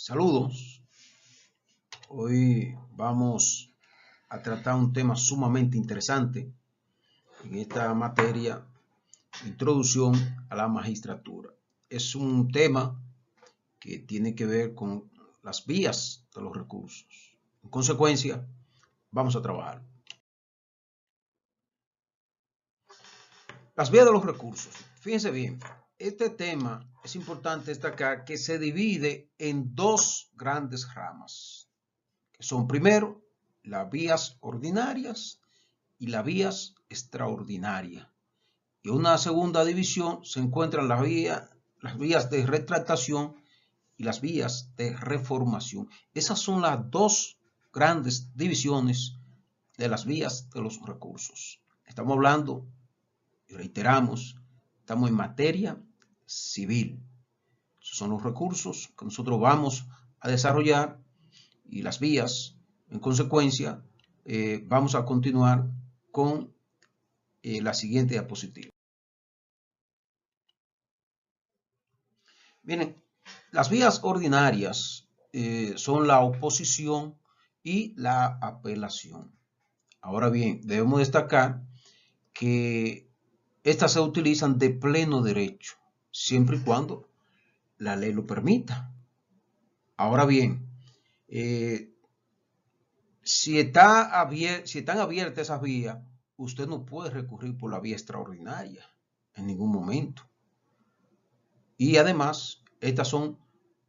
Saludos. Hoy vamos a tratar un tema sumamente interesante en esta materia, introducción a la magistratura. Es un tema que tiene que ver con las vías de los recursos. En consecuencia, vamos a trabajar. Las vías de los recursos. Fíjense bien, este tema es importante destacar que se divide en dos grandes ramas, que son primero las vías ordinarias y las vías extraordinarias. Y una segunda división se encuentran las vías de retractación y las vías de reformación. Esas son las dos grandes divisiones de las vías de los recursos. Estamos hablando, y reiteramos, estamos en materia civil. Esos son los recursos que nosotros vamos a desarrollar y las vías. En consecuencia, vamos a continuar con la siguiente diapositiva. Miren, las vías ordinarias son la oposición y la apelación. Ahora bien, debemos destacar que estas se utilizan de pleno derecho, siempre y cuando la ley lo permita. Ahora bien, si están abiertas esas vías, usted no puede recurrir por la vía extraordinaria en ningún momento. Y además, estas son,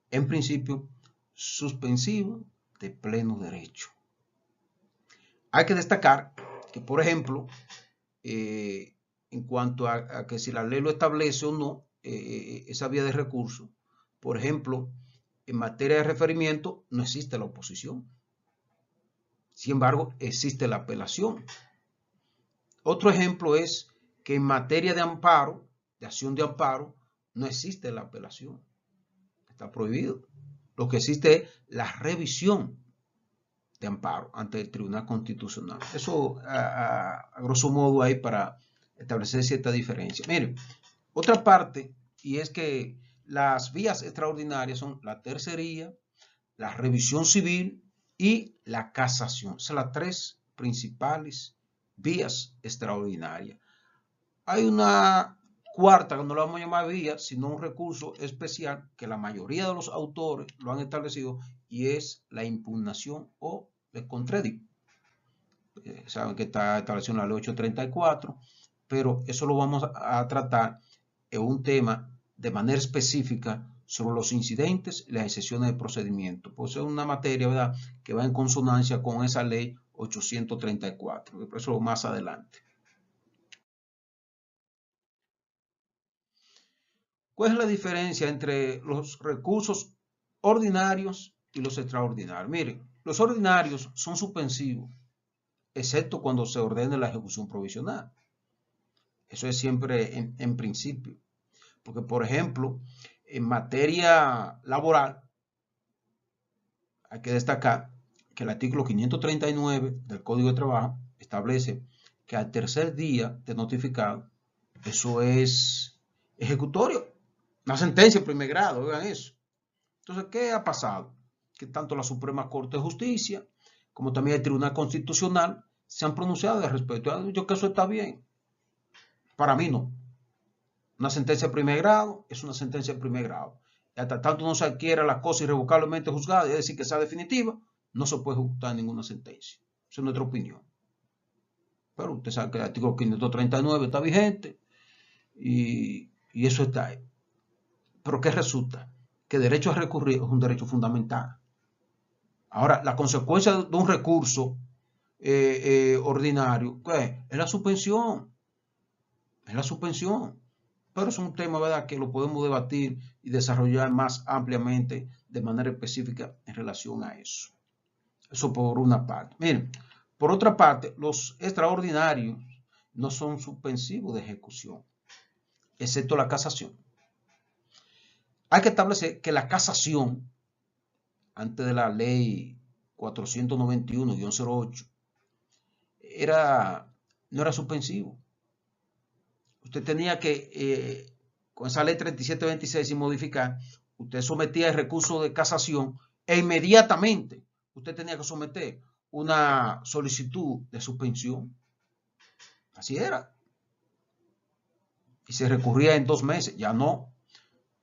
en principio, suspensivas de pleno derecho. Hay que destacar que, por ejemplo, en cuanto a que si la ley lo establece o no, esa vía de recurso, por ejemplo, en materia de referimiento no existe la oposición. Sin embargo, existe la apelación. Otro ejemplo es que en materia de amparo, de acción de amparo, no existe la apelación. Está prohibido. Lo que existe es la revisión de amparo ante el Tribunal Constitucional. Eso, a grosso modo, hay para establecer cierta diferencia. Miren, otra parte, y es que las vías extraordinarias son la tercería, la revisión civil y la casación. Son las tres principales vías extraordinarias. Hay una cuarta, que no la vamos a llamar vía, sino un recurso especial que la mayoría de los autores lo han establecido, y es la impugnación o el contradicto. Saben que está establecido en la ley 834, pero eso lo vamos a tratar en un tema de manera específica sobre los incidentes y las excepciones de procedimiento. Pues es una materia, ¿verdad?, que va en consonancia con esa ley 834. Por eso más adelante. ¿Cuál es la diferencia entre los recursos ordinarios y los extraordinarios? Miren, los ordinarios son suspensivos, excepto cuando se ordene la ejecución provisional. Eso es siempre en principio. Porque, por ejemplo, en materia laboral, hay que destacar que el artículo 539 del Código de Trabajo establece que al tercer día de notificado, eso es ejecutorio. Una sentencia de primer grado, oigan eso. Entonces, ¿qué ha pasado? Que tanto la Suprema Corte de Justicia como también el Tribunal Constitucional se han pronunciado al respecto. Han dicho que eso está bien. Para mí no. Una sentencia de primer grado es una sentencia de primer grado. Y hasta tanto no se adquiera la cosa irrevocablemente juzgada, es decir, que sea definitiva, no se puede ejecutar ninguna sentencia. Esa es nuestra opinión. Pero usted sabe que el artículo 539 está vigente y eso está ahí. ¿Pero qué resulta? Que el derecho a recurrir es un derecho fundamental. Ahora, la consecuencia de un recurso ordinario, ¿qué? Es la suspensión. Es la suspensión. Pero es un tema, ¿verdad?, que lo podemos debatir y desarrollar más ampliamente de manera específica en relación a eso. Eso por una parte. Miren, por otra parte, los extraordinarios no son suspensivos de ejecución, excepto la casación. Hay que establecer que la casación, antes de la ley 491-08, no era suspensivo. Usted tenía que, con esa ley 3726 sin modificar, usted sometía el recurso de casación e inmediatamente usted tenía que someter una solicitud de suspensión. Así era. Y se recurría en 2 meses. Ya no.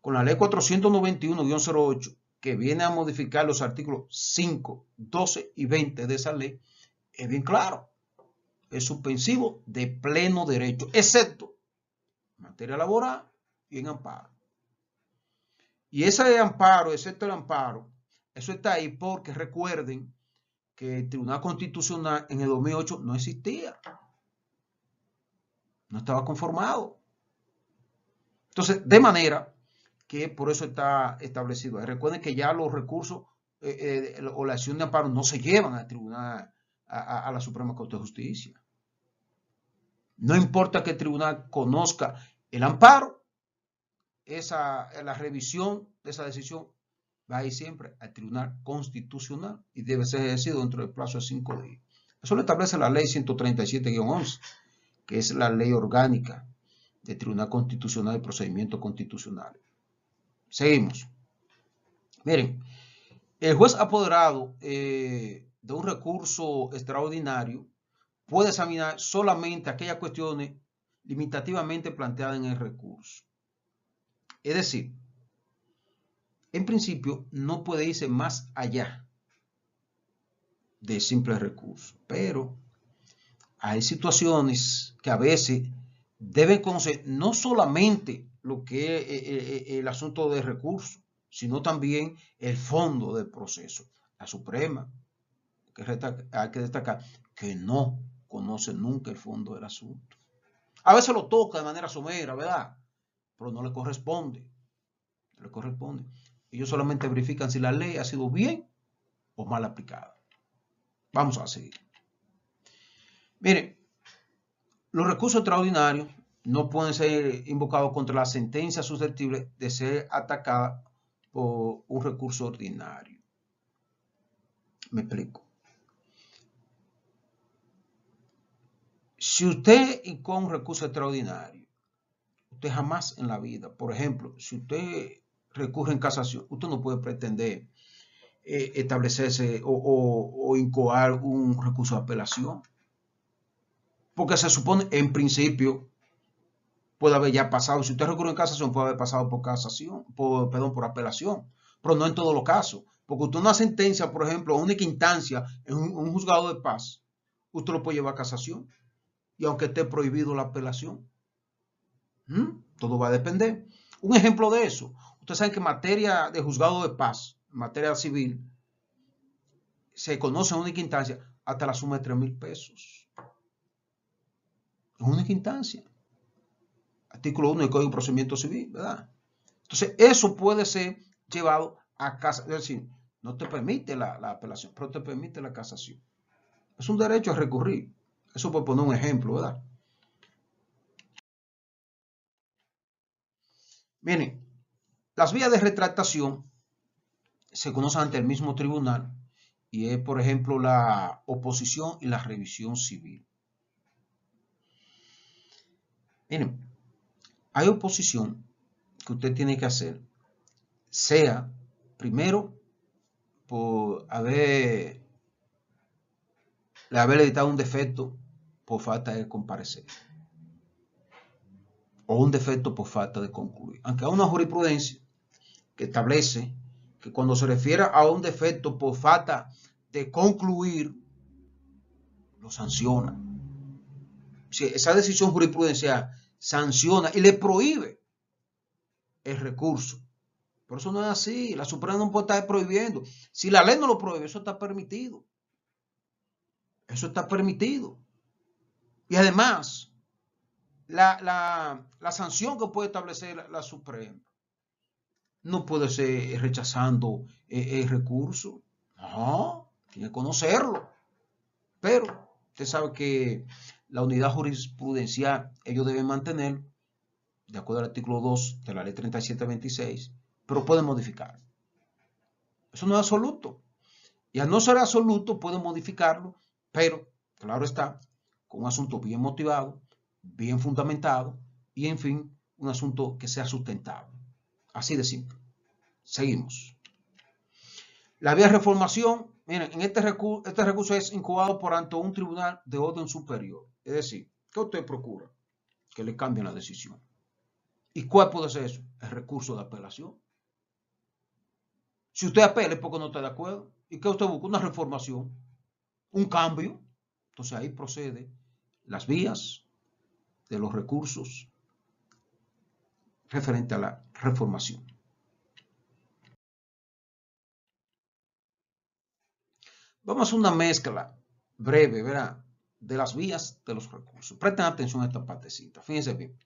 Con la ley 491-08, que viene a modificar los artículos 5, 12 y 20 de esa ley, es bien claro. Es suspensivo de pleno derecho, excepto en materia laboral y en amparo. Y ese amparo, excepto el amparo, eso está ahí porque recuerden que el Tribunal Constitucional en el 2008 no existía. No estaba conformado. Entonces, de manera que por eso está establecido. Recuerden que ya los recursos o la acción de amparo no se llevan al tribunal, a la Suprema Corte de Justicia. No importa que el tribunal conozca el amparo, la revisión de esa decisión va a ir siempre al Tribunal Constitucional y debe ser ejercido dentro del plazo de 5 días. Eso lo establece la ley 137-11, que es la ley orgánica del Tribunal Constitucional y Procedimientos Constitucionales. Seguimos. Miren, el juez apoderado de un recurso extraordinario puede examinar solamente aquellas cuestiones limitativamente planteadas en el recurso. Es decir, en principio no puede irse más allá de simple recurso, pero hay situaciones que a veces deben conocer no solamente lo que es el asunto de recurso, sino también el fondo del proceso. La Suprema, hay que destacar que no conoce nunca el fondo del asunto. A veces lo toca de manera somera, ¿verdad? Pero no le corresponde. No le corresponde. Ellos solamente verifican si la ley ha sido bien o mal aplicada. Vamos a seguir. Miren, los recursos extraordinarios no pueden ser invocados contra la sentencia susceptible de ser atacada por un recurso ordinario. Me explico. Si usted con un recurso extraordinario, usted jamás en la vida, por ejemplo, si usted recurre en casación, usted no puede pretender establecerse o incoar un recurso de apelación. Porque se supone, en principio, puede haber ya pasado. Si usted recurre en casación, puede haber pasado por casación, por apelación. Pero no en todos los casos. Porque usted una sentencia, por ejemplo, única instancia en un juzgado de paz, usted lo puede llevar a casación. Y aunque esté prohibido la apelación, todo va a depender. Un ejemplo de eso, ustedes saben que en materia de juzgado de paz, en materia civil, se conoce en única instancia hasta la suma de 3,000 pesos. En única instancia. Artículo 1 del Código de Procedimiento Civil, ¿verdad? Entonces, eso puede ser llevado a casa, es decir, no te permite la apelación, pero te permite la casación. Es un derecho a recurrir. Eso por poner un ejemplo, ¿verdad? Miren, las vías de retractación se conocen ante el mismo tribunal y es, por ejemplo, la oposición y la revisión civil. Miren, hay oposición que usted tiene que hacer, sea primero por haberle editado un defecto por falta de comparecer o un defecto por falta de concluir. Aunque hay una jurisprudencia que establece que cuando se refiere a un defecto por falta de concluir, lo sanciona. Si esa decisión jurisprudencial sanciona y le prohíbe el recurso. Pero eso no es así. La Suprema no puede estar prohibiendo. Si la ley no lo prohíbe, eso está permitido. Eso está permitido. Y además, la sanción que puede establecer la Suprema no puede ser rechazando el recurso. No, tiene que conocerlo. Pero usted sabe que la unidad jurisprudencial ellos deben mantener, de acuerdo al artículo 2 de la ley 3726, pero pueden modificar. Eso no es absoluto. Y al no ser absoluto, pueden modificarlo, pero, claro está, con un asunto bien motivado, bien fundamentado y, en fin, un asunto que sea sustentable. Así de simple. Seguimos. La vía de reformación, miren, en este recurso es incubado por ante un tribunal de orden superior. Es decir, ¿qué usted procura? Que le cambien la decisión. ¿Y cuál puede ser eso? El recurso de apelación. Si usted apela es porque no está de acuerdo. ¿Y qué usted busca? Una reformación, un cambio. Entonces ahí procede las vías de los recursos referente a la reformación. Vamos a hacer una mezcla breve, ¿verdad? De las vías de los recursos. Presten atención a esta partecita. Fíjense bien.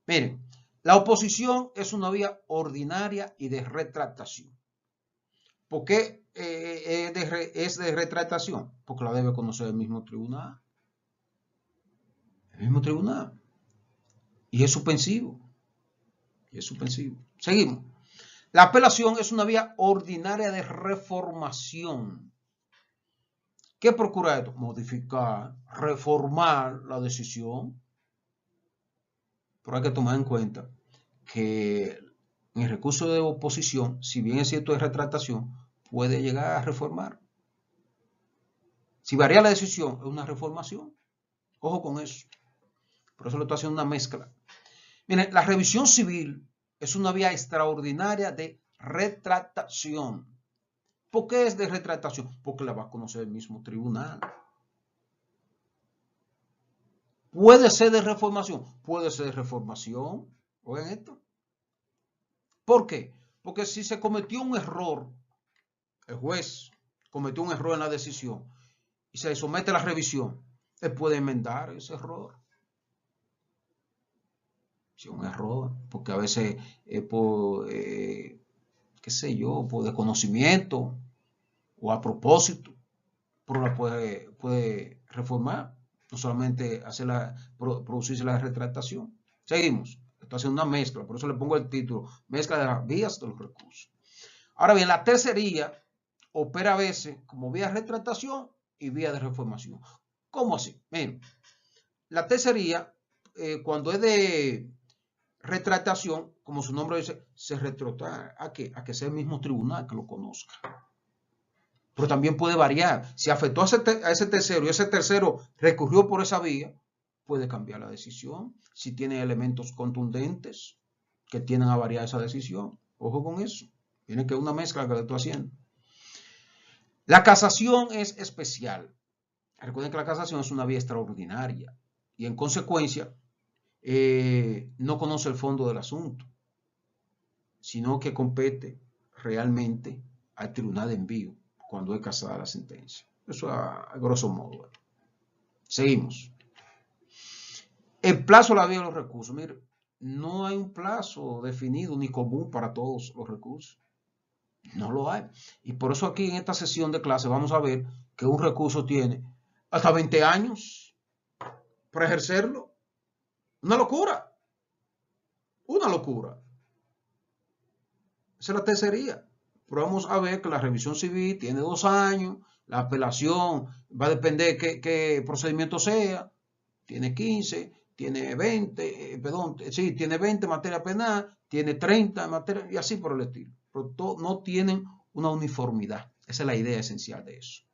Miren, la oposición es una vía ordinaria y de retractación. ¿Por qué es de retractación? Porque la debe conocer el mismo tribunal. El mismo tribunal. Y es suspensivo. Y es suspensivo. Seguimos. La apelación es una vía ordinaria de reformación. ¿Qué procura esto? Modificar, reformar la decisión. Pero hay que tomar en cuenta que en el recurso de oposición, si bien es cierto de retractación, puede llegar a reformar. Si varía la decisión, es una reformación. Ojo con eso. Por eso le estoy haciendo una mezcla. Miren, la revisión civil es una vía extraordinaria de retractación. ¿Por qué es de retractación? Porque la va a conocer el mismo tribunal. ¿Puede ser de reformación? Puede ser de reformación. Oigan esto. ¿Por qué? Porque si se cometió un error, el juez cometió un error en la decisión y se somete a la revisión, él puede enmendar ese error. Si es un error, porque a veces por, qué sé yo, por desconocimiento o a propósito, pero la puede reformar, no solamente producirse la retractación. Seguimos. Estoy haciendo una mezcla, por eso le pongo el título, mezcla de las vías de los recursos. Ahora bien, la tercería opera a veces como vía de retractación y vía de reformación. ¿Cómo así? Miren, la tercería, cuando es de retractación, como su nombre dice, se retrotrae a que sea el mismo tribunal que lo conozca. Pero también puede variar. Si afectó a ese tercero y ese tercero recurrió por esa vía, puede cambiar la decisión. Si tiene elementos contundentes que tienden a variar esa decisión. Ojo con eso. Tiene que una mezcla que le estoy haciendo. La casación es especial. Recuerden que la casación es una vía extraordinaria y en consecuencia no conoce el fondo del asunto, sino que compete realmente al tribunal de envío cuando es casada la sentencia. Eso a grosso modo. Seguimos. El plazo de la vía de los recursos. Mire, no hay un plazo definido ni común para todos los recursos. No lo hay. Y por eso aquí en esta sesión de clase vamos a ver que un recurso tiene hasta 20 años para ejercerlo. Una locura. Una locura. Esa es la tercería. Pero vamos a ver que la revisión civil tiene 2 años. La apelación va a depender qué procedimiento sea. Tiene 15, tiene 20, perdón, sí, tiene 20 en materia penal, tiene 30 en materia, y así por el estilo. Pero no tienen una uniformidad. Esa es la idea esencial de eso.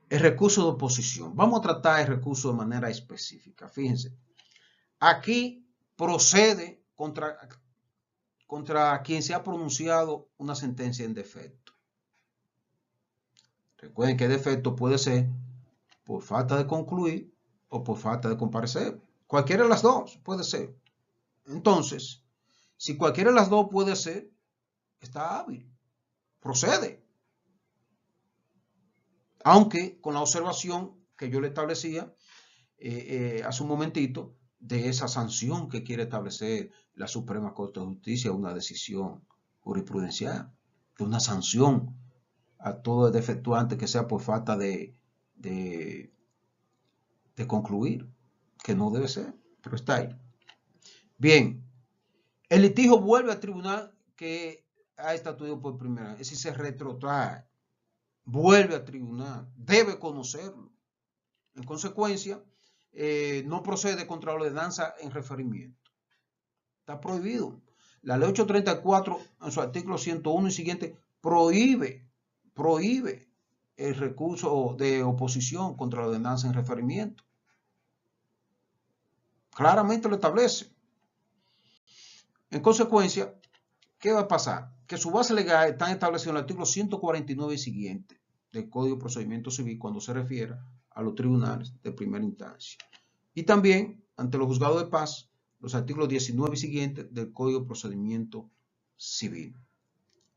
El recurso de oposición. Vamos a tratar el recurso de manera específica. Fíjense. Aquí procede contra quien se ha pronunciado una sentencia en defecto. Recuerden que defecto puede ser por falta de concluir o por falta de comparecer. Cualquiera de las dos puede ser. Entonces, si cualquiera de las dos puede ser, está hábil. Procede. Aunque con la observación que yo le establecía hace un momentito de esa sanción que quiere establecer la Suprema Corte de Justicia, una decisión jurisprudencial, de una sanción a todo defectuante que sea por falta de concluir, que no debe ser, pero está ahí. Bien, el litigio vuelve al tribunal que ha estatuido por primera vez, es decir, se retrotrae, vuelve al tribunal, debe conocerlo. En consecuencia, no procede contra la ordenanza en referimiento. Está prohibido. La ley 834, en su artículo 101 y siguiente, prohíbe el recurso de oposición contra la ordenanza en referimiento. Claramente lo establece. En consecuencia, ¿qué va a pasar? Que su base legal está establecida en el artículo 149 y siguiente del Código de Procedimiento Civil cuando se refiere a los tribunales de primera instancia. Y también ante los juzgados de paz, los artículos 19 y siguientes del Código de Procedimiento Civil.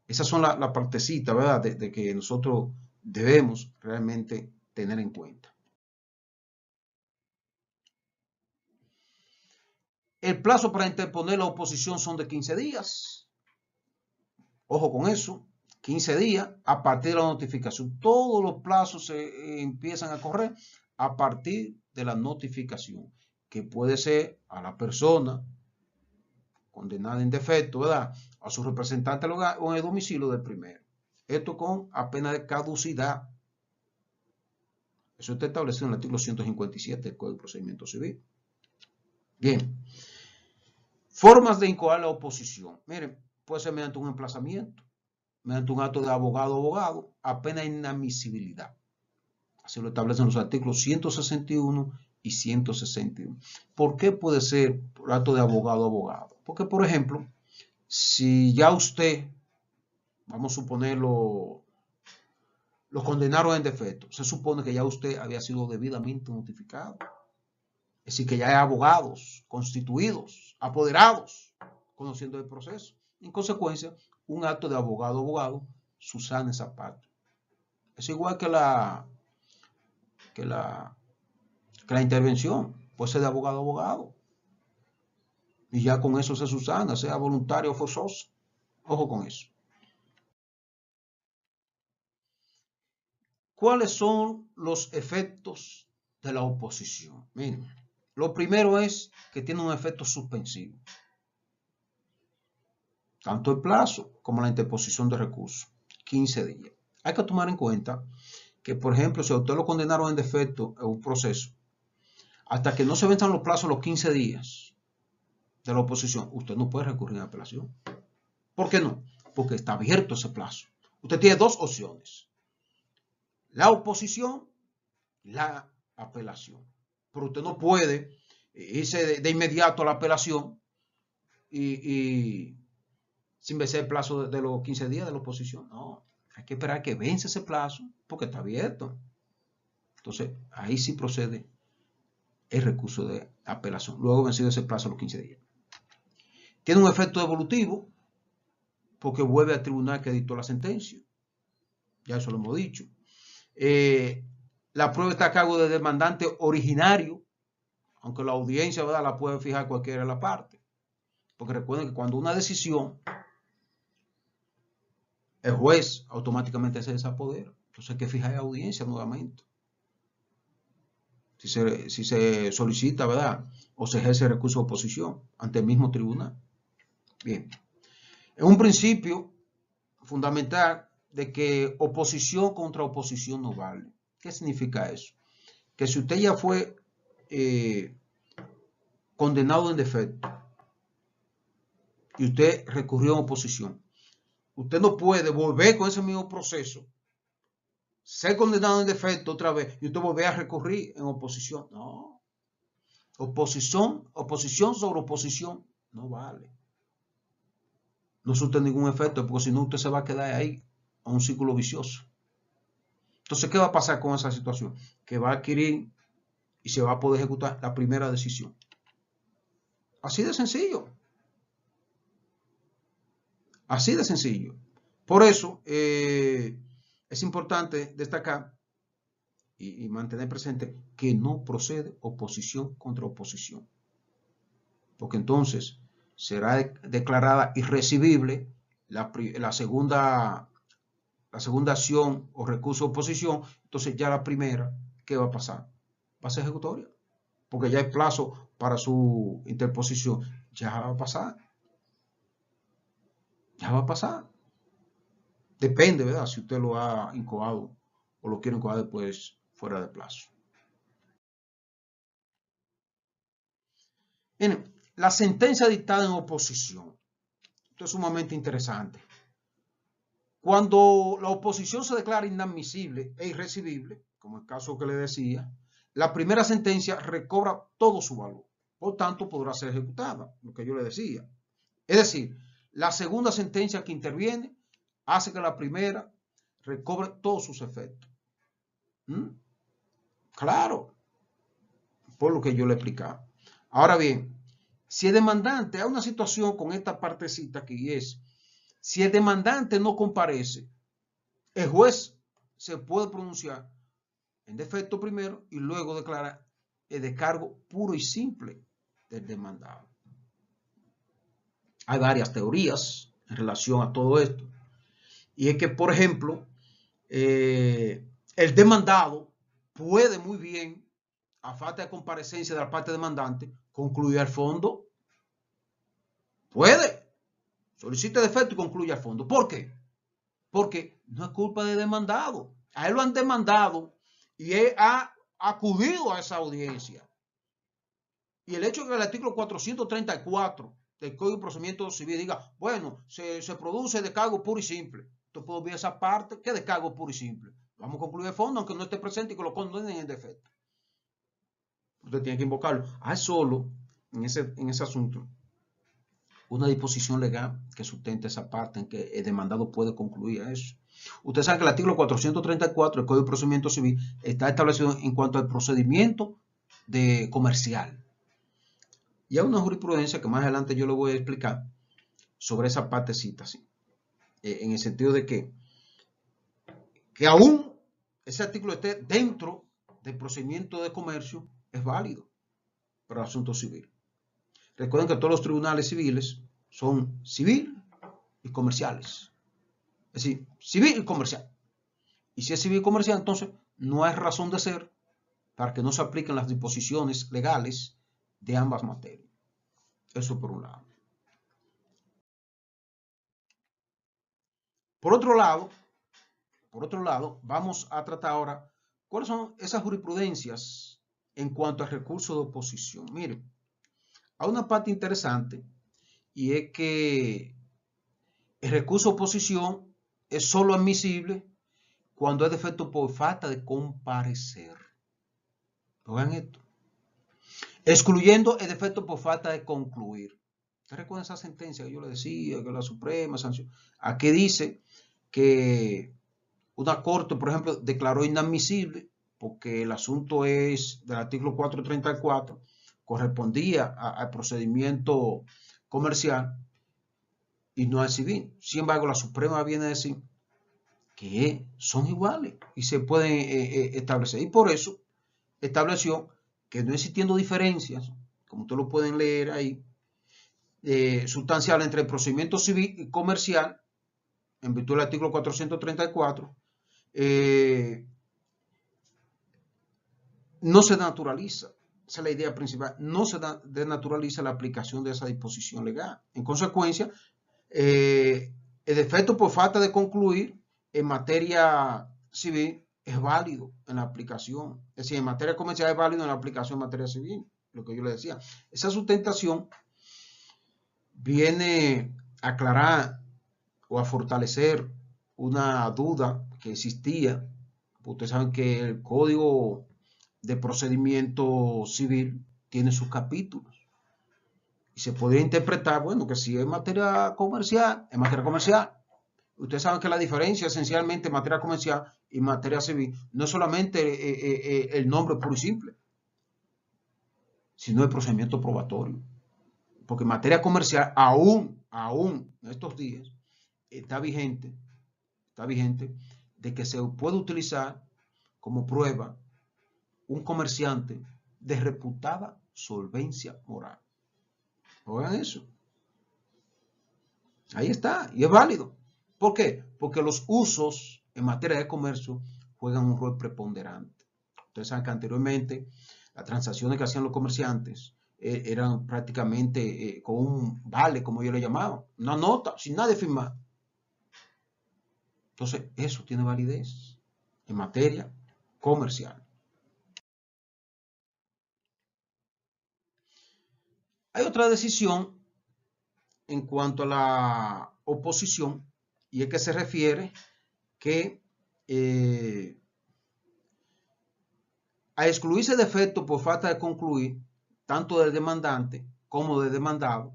Esas son la partecita, ¿verdad?, de que nosotros debemos realmente tener en cuenta. El plazo para interponer la oposición son de 15 días. Ojo con eso, 15 días a partir de la notificación. Todos los plazos se empiezan a correr a partir de la notificación, que puede ser a la persona condenada en defecto, ¿verdad?, a su representante legal o en el domicilio del primero. Esto con pena de caducidad. Eso está establecido en el artículo 157 del Código de Procedimiento Civil. Bien. Formas de incoar la oposición. Miren, puede ser mediante un emplazamiento, mediante un acto de abogado, a pena de inadmisibilidad. Así lo establecen los artículos 161 y 161. ¿Por qué puede ser por acto de abogado? Porque, por ejemplo, si ya usted, vamos a suponerlo, los condenaron en defecto, se supone que ya usted había sido debidamente notificado. Es decir, que ya hay abogados constituidos, apoderados, conociendo el proceso. En consecuencia, un acto de abogado subsana esa parte. Es igual que la intervención, puede ser de abogado. Y ya con eso se subsana, sea voluntario o forzoso. Ojo con eso. ¿Cuáles son los efectos de la oposición? Miren, lo primero es que tiene un efecto suspensivo. Tanto el plazo como la interposición de recursos, 15 días. Hay que tomar en cuenta que, por ejemplo, si a usted lo condenaron en defecto en un proceso, hasta que no se venzan los plazos, los 15 días de la oposición, usted no puede recurrir a apelación. ¿Por qué no? Porque está abierto ese plazo. Usted tiene dos opciones: la oposición y la apelación. Pero usted no puede irse de inmediato a la apelación y sin vencer el plazo de los 15 días de la oposición. No, hay que esperar que vence ese plazo porque está abierto. Entonces, ahí sí procede el recurso de apelación, luego vencido ese plazo a los 15 días. Tiene un efecto devolutivo porque vuelve al tribunal que dictó la sentencia. Ya eso lo hemos dicho. La prueba está a cargo del demandante originario, aunque la audiencia, ¿verdad?, la puede fijar cualquiera de la parte. Porque recuerden que cuando una decisión, el juez automáticamente se desapodera. Entonces hay que fijar la audiencia nuevamente. Si se solicita, ¿verdad?, o se ejerce recurso de oposición ante el mismo tribunal. Bien. En un principio fundamental de que oposición contra oposición no vale. ¿Qué significa eso? Que si usted ya fue condenado en defecto y usted recurrió en oposición, usted no puede volver con ese mismo proceso, ser condenado en defecto otra vez y usted volver a recurrir en oposición. No. Oposición sobre oposición no vale. No surte ningún efecto, porque si no usted se va a quedar ahí a un círculo vicioso. Entonces, ¿qué va a pasar con esa situación? Que va a adquirir y se va a poder ejecutar la primera decisión. Así de sencillo. Así de sencillo. Por eso es importante destacar y mantener presente que no procede oposición contra oposición. Porque entonces será declarada irrecibible la segunda acción o recurso de oposición. Entonces ya la primera, ¿qué va a pasar? Va a ser ejecutoria. Porque ya hay plazo para su interposición. Ya va a pasar. Ya va a pasar. Depende, ¿verdad?, si usted lo ha incoado o lo quiere incoar después fuera de plazo. Bien, la sentencia dictada en oposición. Esto es sumamente interesante. Cuando la oposición se declara inadmisible e irrecibible, como el caso que le decía, la primera sentencia recobra todo su valor. Por tanto, podrá ser ejecutada, lo que yo le decía. Es decir, la segunda sentencia que interviene hace que la primera recobre todos sus efectos. ¿Mm? Claro, por lo que yo le explicaba. Ahora bien, si el demandante, hay una situación con esta partecita aquí, es, si el demandante no comparece, el juez se puede pronunciar en defecto primero y luego declarar el descargo puro y simple del demandado. Hay varias teorías en relación a todo esto. Y es que, por ejemplo, el demandado puede muy bien, a falta de comparecencia de la parte demandante, concluir al fondo. Puede. Solicite defecto y concluye al fondo. ¿Por qué? Porque no es culpa del demandado. A él lo han demandado y él ha acudido a esa audiencia. Y el hecho de que el artículo 434 del Código de Procedimiento Civil diga, bueno, se produce descargo puro y simple. Entonces puedo ver esa parte, ¿qué descargo puro y simple? Vamos a concluir el fondo, aunque no esté presente y que lo condenen en defecto. Usted tiene que invocarlo. Hay solo, en ese asunto, una disposición legal que sustente esa parte en que el demandado puede concluir eso. Usted sabe que el artículo 434 del Código de Procedimiento Civil está establecido en cuanto al procedimiento comercial. Y hay una jurisprudencia que más adelante yo le voy a explicar sobre esa partecita, ¿sí? En el sentido de que aún ese artículo esté dentro del procedimiento de comercio, es válido para el asunto civil. Recuerden que todos los tribunales civiles son civil y comerciales. Es decir, civil y comercial. Y si es civil y comercial, entonces no hay razón de ser para que no se apliquen las disposiciones legales de ambas materias. Eso por un lado. Por otro lado, vamos a tratar ahora cuáles son esas jurisprudencias en cuanto al recurso de oposición. Miren, hay una parte interesante y es que el recurso de oposición es solo admisible cuando es defecto por falta de comparecer. Oigan esto. Excluyendo el defecto por falta de concluir. ¿Ustedes recuerdan esa sentencia que yo le decía, que la Suprema sancionó? Aquí dice que una corte, por ejemplo, declaró inadmisible porque el asunto es del artículo 434, correspondía al procedimiento comercial y no al civil. Sin embargo, la Suprema viene a decir que son iguales y se pueden establecer. Y por eso estableció que no existiendo diferencias, como ustedes lo pueden leer ahí, sustancial entre el procedimiento civil y comercial, en virtud del artículo 434, no se naturaliza. Esa es la idea principal. No se denaturaliza la aplicación de esa disposición legal. En consecuencia, el defecto por falta de concluir en materia civil es válido en la aplicación. Es decir, en materia comercial es válido en la aplicación en materia civil. Lo que yo le decía. Esa sustentación viene a aclarar o a fortalecer una duda que existía. Ustedes saben que el Código de Procedimiento Civil tiene sus capítulos. Y se podría interpretar, bueno, que si es materia comercial, es materia comercial. Ustedes saben que la diferencia esencialmente en materia comercial y materia civil no es solamente el nombre puro y simple, sino el procedimiento probatorio. Porque en materia comercial, aún en estos días, está vigente de que se puede utilizar como prueba un comerciante de reputada solvencia moral. Oigan eso. Ahí está, y es válido. ¿Por qué? Porque los usos en materia de comercio juegan un rol preponderante. Ustedes saben que anteriormente las transacciones que hacían los comerciantes eran prácticamente con un vale, como yo le llamaba, una nota, sin nadie firmar. Entonces, eso tiene validez en materia comercial. Hay otra decisión en cuanto a la oposición, y es que se refiere que a excluirse de efecto por falta de concluir, tanto del demandante como del demandado,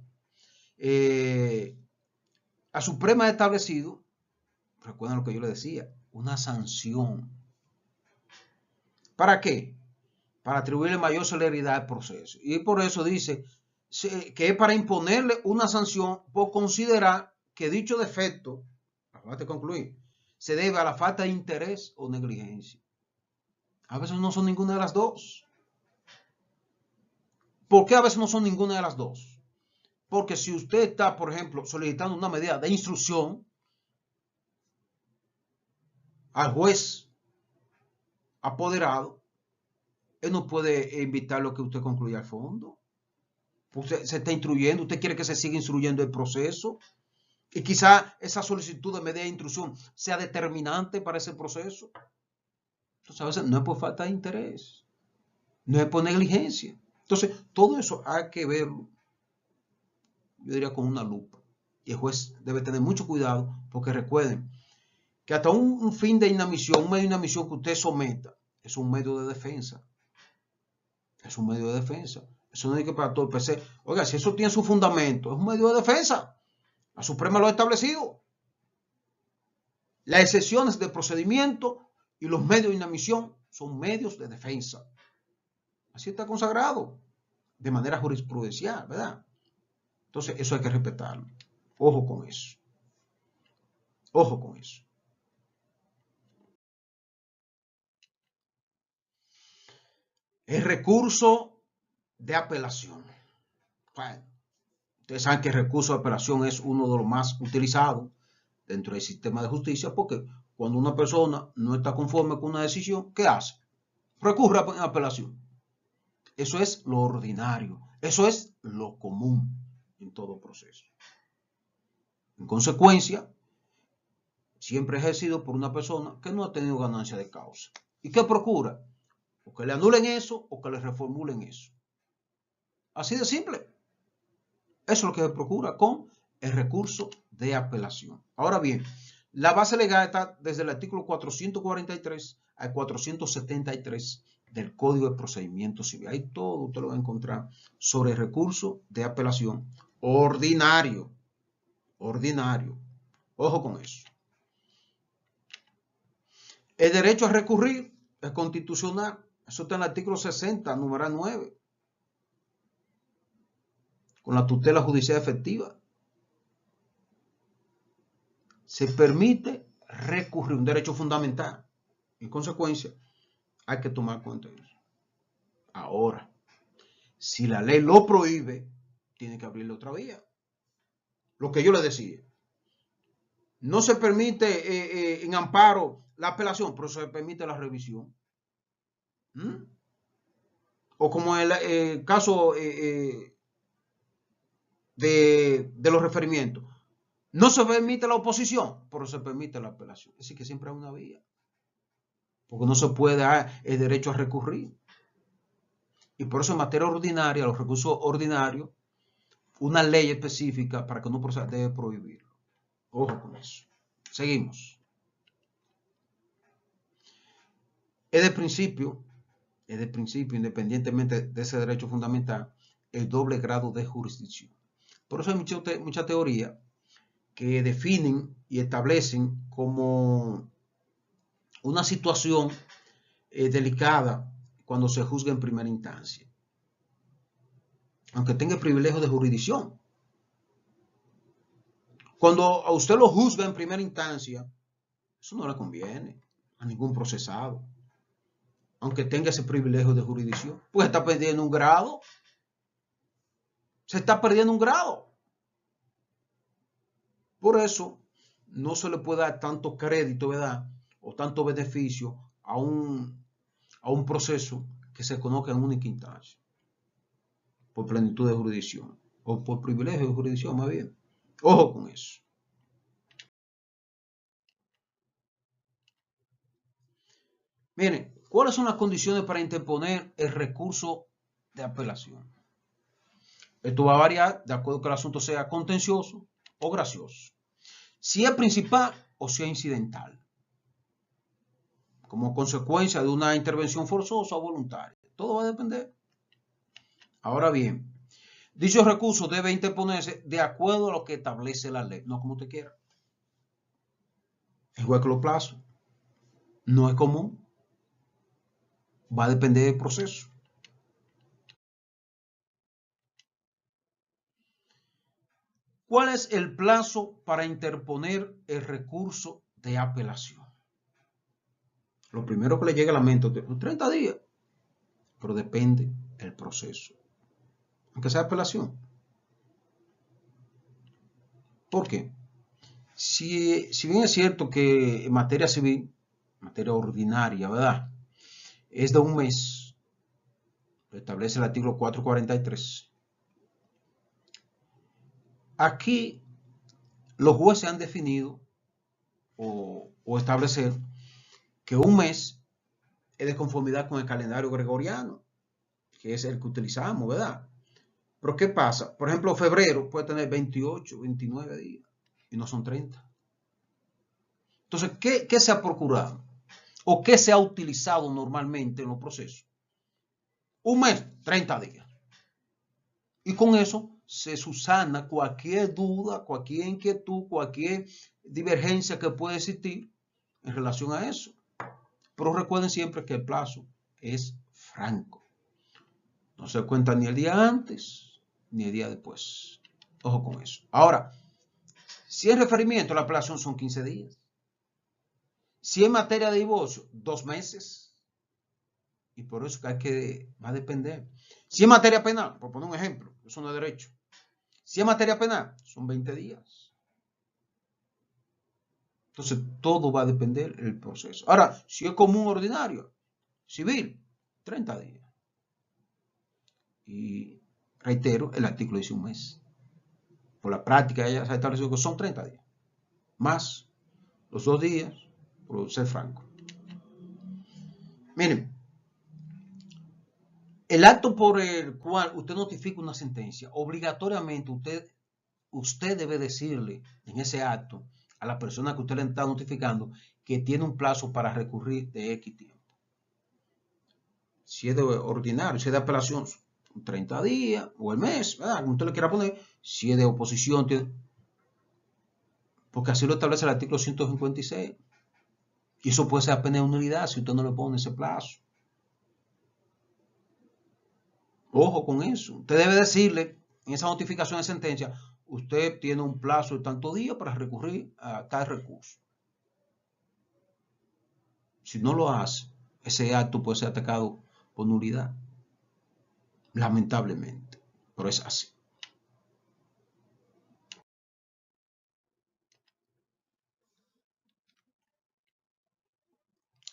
la Suprema ha establecido, recuerden lo que yo le decía, una sanción. ¿Para qué? Para atribuirle mayor celeridad al proceso. Y por eso dice que es para imponerle una sanción por considerar que dicho defecto, acabas de concluir, se debe a la falta de interés o negligencia. A veces no son ninguna de las dos. ¿Por qué a veces no son ninguna de las dos? Porque si usted está, por ejemplo, solicitando una medida de instrucción al juez apoderado, él no puede invitar lo que usted concluya al fondo. Usted se está instruyendo, usted quiere que se siga instruyendo el proceso. Y quizá esa solicitud de medida de instrucción sea determinante para ese proceso. Entonces, a veces no es por falta de interés, no es por negligencia. Entonces, todo eso hay que verlo, yo diría, con una lupa. Y el juez debe tener mucho cuidado, porque recuerden que hasta un fin de inadmisión, un medio de inadmisión que usted someta, es un medio de defensa. Es un medio de defensa. Eso no es que para todo el PC. Oiga, si eso tiene su fundamento, es un medio de defensa. La Suprema lo ha establecido. Las excepciones de procedimiento y los medios de inadmisión son medios de defensa. Así está consagrado de manera jurisprudencial, ¿verdad? Entonces, eso hay que respetarlo. Ojo con eso. Ojo con eso. El recurso de apelación. Bueno, ustedes saben que el recurso de apelación es uno de los más utilizados dentro del sistema de justicia, porque cuando una persona no está conforme con una decisión, ¿qué hace? Recurre a apelación. Eso es lo ordinario, eso es lo común en todo proceso. En consecuencia, siempre ejercido por una persona que no ha tenido ganancia de causa. ¿Y qué procura? O que le anulen eso o que le reformulen eso. Así de simple. Eso es lo que se procura con el recurso de apelación. Ahora bien, la base legal está desde el artículo 443 al 473 del Código de Procedimiento Civil. Ahí todo usted lo va a encontrar sobre el recurso de apelación ordinario. Ordinario. Ojo con eso. El derecho a recurrir es constitucional. Eso está en el artículo 60, numeral 9. Con la tutela judicial efectiva. Se permite recurrir, un derecho fundamental. En consecuencia, hay que tomar cuenta de eso. Ahora, si la ley lo prohíbe, tiene que abrirle otra vía. Lo que yo le decía. No se permite en amparo la apelación, pero se permite la revisión. O como el caso de los referimientos. No se permite la oposición, pero se permite la apelación. Es decir, que siempre hay una vía. Porque no se puede dar el derecho a recurrir. Y por eso en materia ordinaria, los recursos ordinarios, una ley específica para que no proceda debe prohibirlo. Ojo con eso. Seguimos. Es de principio, independientemente de ese derecho fundamental, el doble grado de jurisdicción. Por eso hay mucha teoría que definen y establecen como una situación delicada cuando se juzga en primera instancia, aunque tenga privilegio de jurisdicción. Cuando a usted lo juzga en primera instancia, eso no le conviene a ningún procesado, aunque tenga ese privilegio de jurisdicción, pues está perdiendo un grado. Se está perdiendo un grado. Por eso no se le puede dar tanto crédito, ¿verdad? O tanto beneficio a un proceso que se conozca en única instancia, por plenitud de jurisdicción, o por privilegio de jurisdicción, más bien. Ojo con eso. Miren, ¿cuáles son las condiciones para interponer el recurso de apelación? Esto va a variar de acuerdo a que el asunto sea contencioso o gracioso. Si es principal o si es incidental. Como consecuencia de una intervención forzosa o voluntaria. Todo va a depender. Ahora bien, dicho recurso debe interponerse de acuerdo a lo que establece la ley, no como usted quiera. Igual que los plazos. No es común. Va a depender del proceso. ¿Cuál es el plazo para interponer el recurso de apelación? Lo primero que le llega a la mente es 30 días, pero depende del proceso. Aunque sea apelación. ¿Por qué? Si bien es cierto que en materia civil, materia ordinaria, ¿verdad? Es de un mes, lo establece el artículo 443. Aquí los jueces han definido o establecer que un mes es de conformidad con el calendario gregoriano, que es el que utilizamos, ¿verdad? Pero ¿qué pasa? Por ejemplo, febrero puede tener 28, 29 días y no son 30. Entonces, ¿qué se ha procurado? ¿O qué se ha utilizado normalmente en los procesos? Un mes, 30 días. Y con eso se subsana cualquier duda, cualquier inquietud, cualquier divergencia que pueda existir en relación a eso. Pero recuerden siempre que el plazo es franco. No se cuenta ni el día antes ni el día después. Ojo con eso. Ahora, si es referimiento, la apelación son 15 días. Si es materia de divorcio, 2 meses. Y por eso va a depender. Si es materia penal, por poner un ejemplo, eso no es derecho. Si es materia penal, son 20 días. Entonces, todo va a depender del proceso. Ahora, si es común ordinario, civil, 30 días. Y reitero, el artículo dice un mes. Por la práctica, ya se ha establecido que son 30 días. Más los 2 días, por ser franco. Miren, el acto por el cual usted notifica una sentencia, obligatoriamente usted debe decirle en ese acto a la persona que usted le está notificando que tiene un plazo para recurrir de X tiempo. Si es de ordinario, si es de apelación, 30 días o el mes, ¿verdad? Como usted le quiera poner. Si es de oposición, porque así lo establece el artículo 156. Y eso puede ser apenas una nulidad si usted no le pone ese plazo. Ojo con eso. Usted debe decirle en esa notificación de sentencia, usted tiene un plazo de tantos días para recurrir a tal recurso. Si no lo hace, ese acto puede ser atacado por nulidad. Lamentablemente. Pero es así.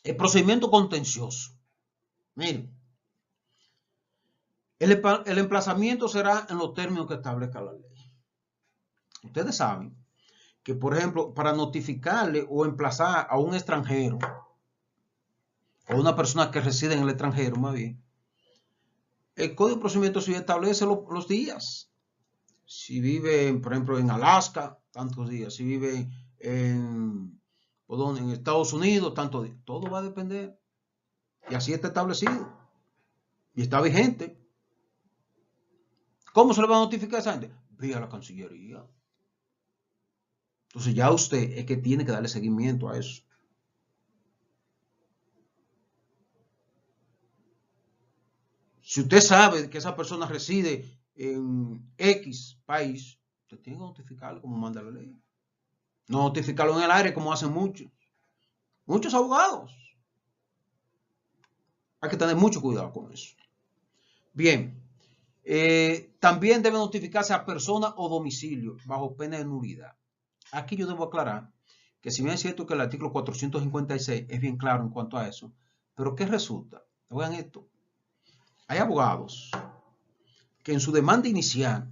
El procedimiento contencioso. Miren, el emplazamiento será en los términos que establezca la ley. Ustedes saben que, por ejemplo, para notificarle o emplazar a un extranjero o una persona que reside en el extranjero, más bien, el Código de Procedimiento Civil establece los días. Si vive, por ejemplo, en Alaska, tantos días. Si vive en Estados Unidos, tantos días. Todo va a depender. Y así está establecido. Y está vigente. ¿Cómo se le va a notificar a esa gente? Vía la Cancillería. Entonces ya usted es que tiene que darle seguimiento a eso. Si usted sabe que esa persona reside en X país, usted tiene que notificarlo como manda la ley. No notificarlo en el aire como hacen muchos abogados. Hay que tener mucho cuidado con eso. Bien, también debe notificarse a persona o domicilio bajo pena de nulidad. Aquí yo debo aclarar que si bien es cierto que el artículo 456 es bien claro en cuanto a eso, pero ¿qué resulta? Oigan esto, hay abogados que en su demanda inicial,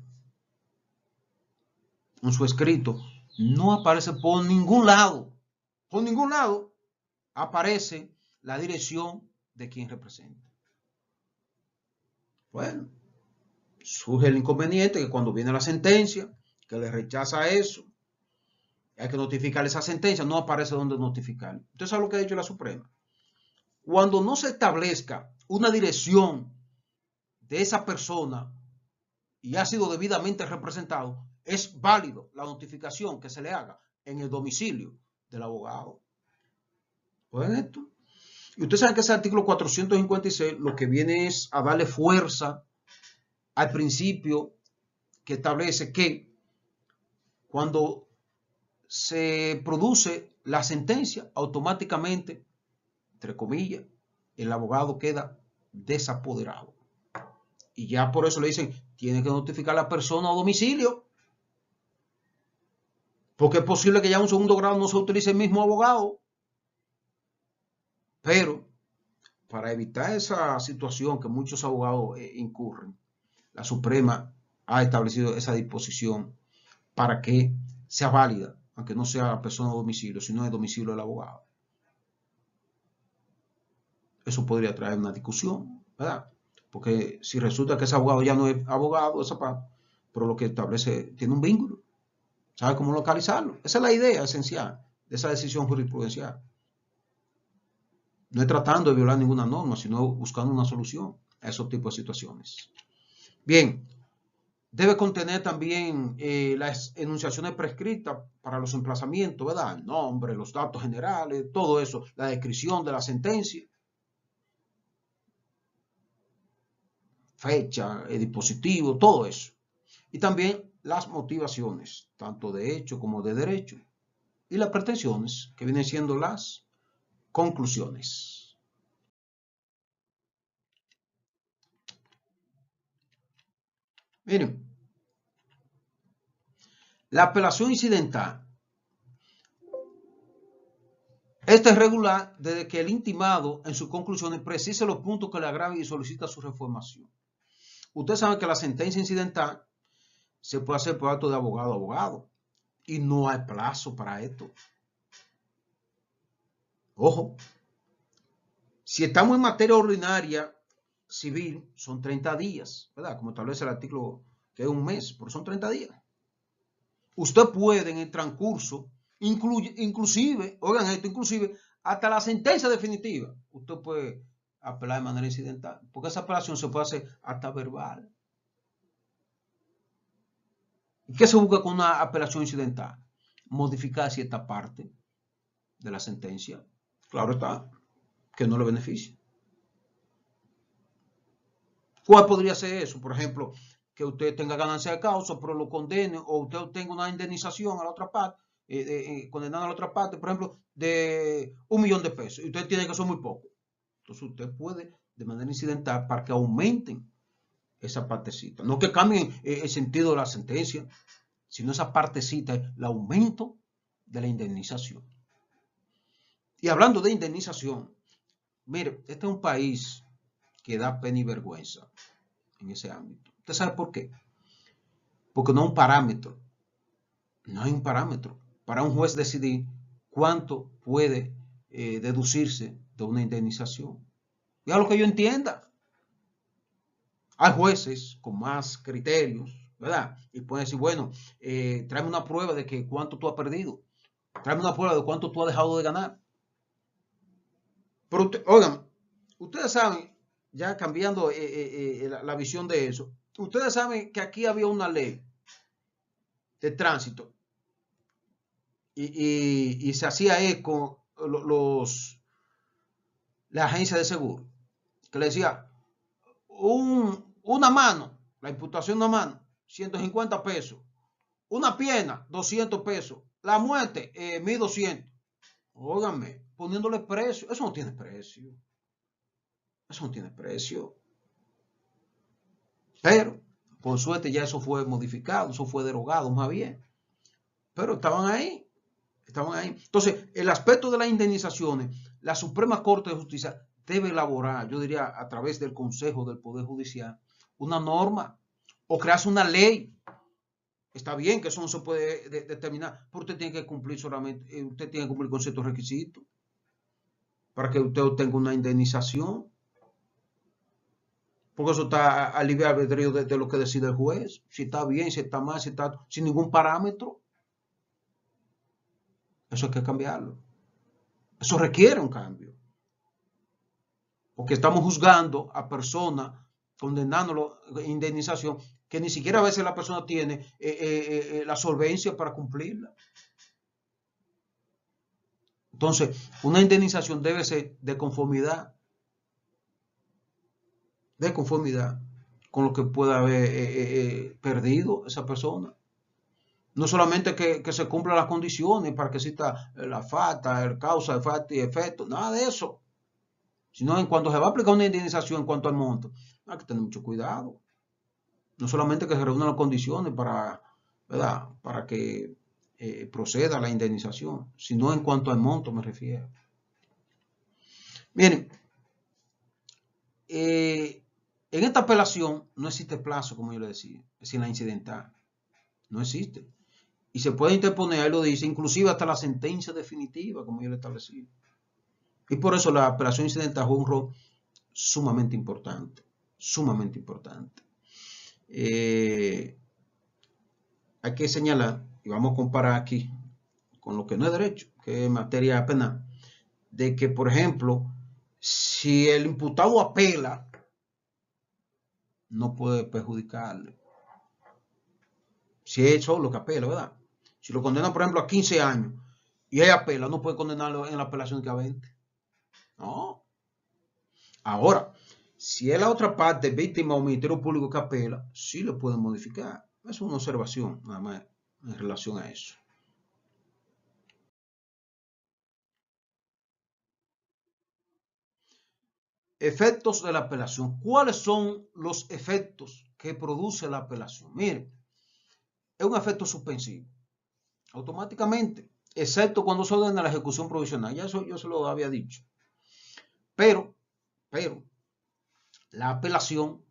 en su escrito, no aparece por ningún lado aparece la dirección de quien representa. Bueno, Surge el inconveniente que cuando viene la sentencia, que le rechaza eso, hay que notificar esa sentencia, no aparece donde notificar. Entonces, ¿sabes lo que ha dicho la Suprema? Cuando no se establezca una dirección de esa persona y ha sido debidamente representado, es válido la notificación que se le haga en el domicilio del abogado. ¿Pueden esto? Y ustedes saben que ese artículo 456 lo que viene es a darle fuerza al principio que establece que cuando se produce la sentencia, automáticamente, entre comillas, el abogado queda desapoderado. Y ya por eso le dicen, tiene que notificar a la persona a domicilio. Porque es posible que ya en un segundo grado no se utilice el mismo abogado. Pero para evitar esa situación que muchos abogados incurren, la Suprema ha establecido esa disposición para que sea válida, aunque no sea la persona a domicilio, sino el domicilio del abogado. Eso podría traer una discusión, ¿verdad? Porque si resulta que ese abogado ya no es abogado, esa parte, pero lo que establece tiene un vínculo, ¿sabe cómo localizarlo? Esa es la idea esencial de esa decisión jurisprudencial. No es tratando de violar ninguna norma, sino buscando una solución a esos tipos de situaciones. Bien, debe contener también las enunciaciones prescritas para los emplazamientos, ¿verdad? El nombre, los datos generales, todo eso, la descripción de la sentencia, fecha, el dispositivo, todo eso. Y también las motivaciones, tanto de hecho como de derecho, y las pretensiones, que vienen siendo las conclusiones. Miren, la apelación incidental. Esta es regular desde que el intimado en sus conclusiones precise los puntos que le agravan y solicita su reformación. Ustedes saben que la sentencia incidental se puede hacer por acto de abogado a abogado y no hay plazo para esto. Ojo, si estamos en materia ordinaria civil, son 30 días, ¿verdad? Como establece el artículo que es un mes, pero son 30 días. Usted puede en el transcurso, inclusive, oigan esto, inclusive hasta la sentencia definitiva, usted puede apelar de manera incidental, porque esa apelación se puede hacer hasta verbal. ¿Y qué se busca con una apelación incidental? Modificar cierta parte de la sentencia. Claro está, que no le beneficie. ¿Cuál podría ser eso? Por ejemplo, que usted tenga ganancia de causa, pero lo condene, o usted tenga una indemnización a la otra parte, condenando a la otra parte, por ejemplo, de 1.000.000 de pesos, y usted tiene que ser muy poco. Entonces usted puede, de manera incidental, para que aumenten esa partecita. No que cambien el sentido de la sentencia, sino esa partecita, el aumento de la indemnización. Y hablando de indemnización, mire, este es un país que da pena y vergüenza en ese ámbito. ¿Usted sabe por qué? Porque no hay un parámetro. No hay un parámetro para un juez decidir cuánto puede deducirse de una indemnización. Y a lo que yo entienda, hay jueces con más criterios, ¿verdad? Y pueden decir, bueno, tráeme una prueba de que cuánto tú has perdido. Tráeme una prueba de cuánto tú has dejado de ganar. Pero, oigan, ustedes saben, ya cambiando la visión de eso, ustedes saben que aquí había una ley de tránsito y se hacía eco la agencia de seguro, que le decía, una mano, la imputación de una mano, 150 pesos, una pierna, 200 pesos, la muerte, 1.200. Óigame, poniéndole precio, eso no tiene precio. Eso no tiene precio. Pero, por suerte, ya eso fue modificado, eso fue derogado más bien. Pero estaban ahí. Estaban ahí. Entonces, el aspecto de las indemnizaciones, la Suprema Corte de Justicia debe elaborar, yo diría, a través del Consejo del Poder Judicial, una norma o crearse una ley. Está bien que eso no se puede determinar, pero usted tiene que cumplir solamente, usted tiene que cumplir con ciertos requisitos para que usted obtenga una indemnización. Porque eso está al libre albedrío de lo que decide el juez. Si está bien, si está mal, si está sin ningún parámetro. Eso hay que cambiarlo. Eso requiere un cambio. Porque estamos juzgando a personas, condenándolo a indemnización, que ni siquiera a veces la persona tiene la solvencia para cumplirla. Entonces, una indemnización debe ser de conformidad con lo que pueda haber perdido esa persona. No solamente que se cumplan las condiciones para que exista la falta, el causa, efecto y efecto, nada de eso. Sino en cuanto se va a aplicar una indemnización en cuanto al monto, hay que tener mucho cuidado. No solamente que se reúnan las condiciones para, ¿verdad?, para que proceda la indemnización, sino en cuanto al monto me refiero. Miren, en esta apelación no existe plazo, como yo le decía, es decir, la incidental. No existe. Y se puede interponer, ahí lo dice, inclusive hasta la sentencia definitiva, como yo le establecí. Y por eso la apelación incidental juega un rol sumamente importante. Sumamente importante. Hay que señalar, y vamos a comparar aquí con lo que no es derecho, que es materia penal, de que, por ejemplo, si el imputado apela, no puede perjudicarle. Si es solo que apela, ¿verdad? Si lo condena, por ejemplo, a 15 años y él apela, no puede condenarlo en la apelación que a 20. No. Ahora, si es la otra parte, víctima o Ministerio Público que apela, sí lo pueden modificar. Es una observación, nada más, en relación a eso. Efectos de la apelación. ¿Cuáles son los efectos que produce la apelación? Miren, es un efecto suspensivo. Automáticamente, excepto cuando se ordena la ejecución provisional. Ya eso yo se lo había dicho. Pero, la apelación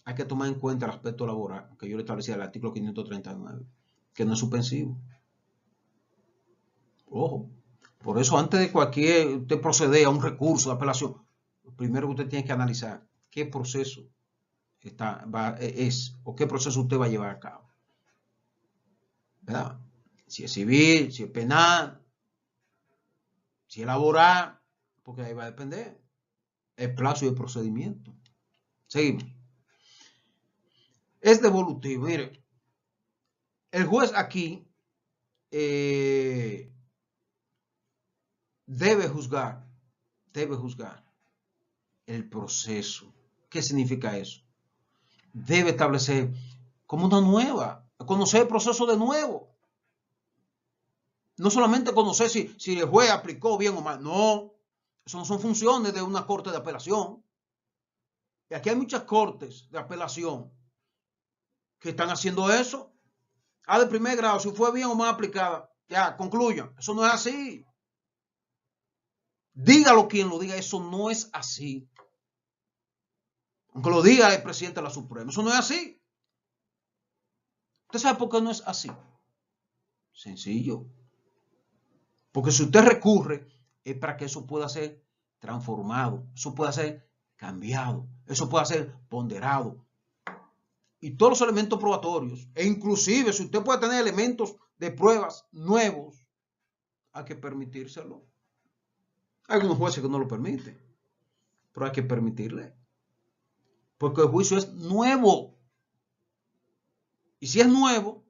hay que tomar en cuenta el aspecto laboral, que yo le establecía el artículo 539, que no es suspensivo. Ojo, por eso antes de cualquier usted proceder a un recurso de apelación, lo primero que usted tiene que analizar qué proceso es o qué proceso usted va a llevar a cabo. ¿Verdad? Si es civil, si es penal, si es laboral, porque ahí va a depender el plazo y el procedimiento. Seguimos. Es devolutivo. Mire, el juez aquí debe juzgar el proceso. ¿Qué significa eso? Debe establecer como una nueva, conocer el proceso de nuevo. No solamente conocer si el juez aplicó bien o mal, no. Eso no son funciones de una corte de apelación. Y aquí hay muchas cortes de apelación que están haciendo eso. De primer grado, si fue bien o mal aplicada, ya, concluyan. Eso no es así. Dígalo quien lo diga, eso no es así. Aunque lo diga el presidente de la Suprema, eso no es así. ¿Usted sabe por qué no es así? Sencillo. Porque si usted recurre, es para que eso pueda ser transformado, eso pueda ser cambiado, eso pueda ser ponderado. Y todos los elementos probatorios, e inclusive si usted puede tener elementos de pruebas nuevos, hay que permitírselo. Hay algunos jueces que no lo permiten, pero hay que permitirle. Porque el juicio es nuevo. Y si es nuevo,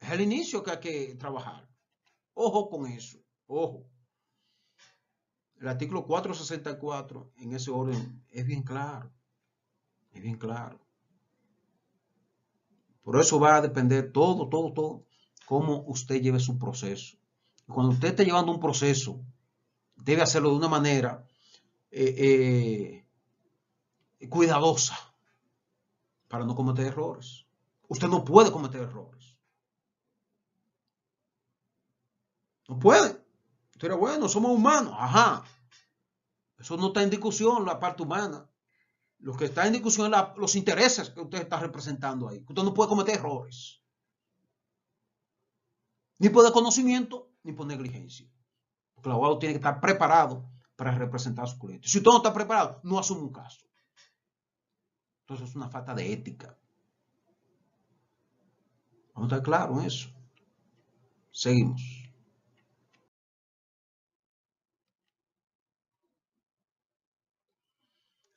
es el inicio que hay que trabajar. Ojo con eso, ojo. El artículo 464 en ese orden es bien claro. Es bien claro. Por eso va a depender todo, cómo usted lleve su proceso. Y cuando usted esté llevando un proceso, debe hacerlo de una manera cuidadosa para no cometer errores. Usted no puede cometer errores. No puede. Usted dirá, bueno, somos humanos. Ajá. Eso no está en discusión, la parte humana. Lo que está en discusión es los intereses que usted está representando ahí. Usted no puede cometer errores. Ni por desconocimiento, ni por negligencia. Porque el abogado tiene que estar preparado para representar a su cliente. Si usted no está preparado, no asume un caso. Entonces es una falta de ética. Vamos a estar claros en eso. Seguimos.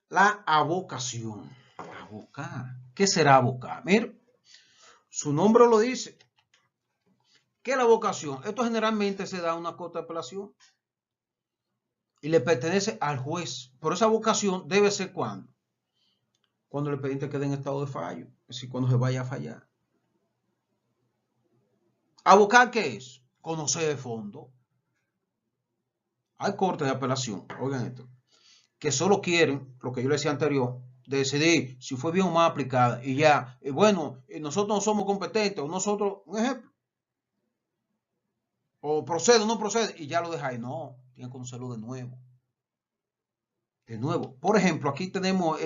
La avocación. Abocar. ¿Qué será abocar? Mire, su nombre lo dice. ¿Qué es la avocación? Esto generalmente se da una corte de apelación y le pertenece al juez. Pero esa avocación debe ser cuando el expediente quede en estado de fallo, es decir, cuando se vaya a fallar. ¿Abocar qué es? Conocer el fondo. Hay cortes de apelación, oigan esto, que solo quieren, lo que yo les decía anterior, de decidir si fue bien o mal aplicada y ya, bueno, nosotros no somos competentes, o nosotros, un ejemplo, o procede o no procede, y ya lo dejáis. No, tienen que conocerlo de nuevo. De nuevo, por ejemplo, aquí tenemos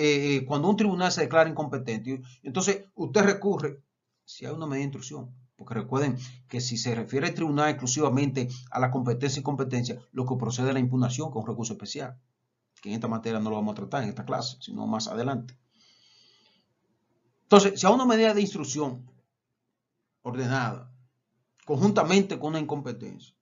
cuando un tribunal se declara incompetente, entonces usted recurre, si hay una medida de instrucción, porque recuerden que si se refiere el tribunal exclusivamente a la competencia y competencia, lo que procede es la impugnación con un recurso especial, que en esta materia no lo vamos a tratar en esta clase, sino más adelante. Entonces, si hay una medida de instrucción ordenada, conjuntamente con una incompetencia,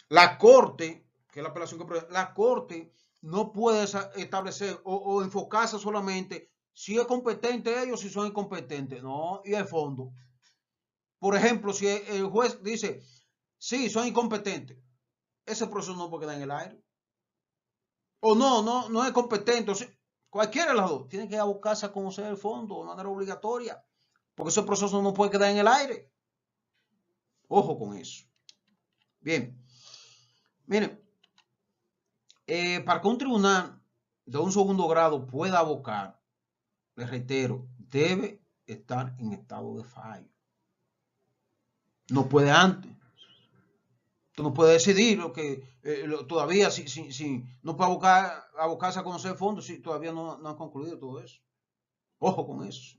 la Corte, que es la apelación que procede, la Corte no puede establecer o enfocarse solamente si es competente ellos, si son incompetentes. No, y el fondo. Por ejemplo, si el juez dice, sí, son incompetentes, ese proceso no puede quedar en el aire. O no es competente. O sea, cualquiera de las dos tiene que abocarse a conocer el fondo de manera obligatoria, porque ese proceso no puede quedar en el aire. Ojo con eso. Bien, miren, para que un tribunal de un segundo grado pueda abocar, les reitero, debe estar en estado de fallo. No puede antes. Tú no puedes decidir lo que todavía si no puede abocarse a conocer el fondo si todavía no han concluido todo eso. Ojo con eso.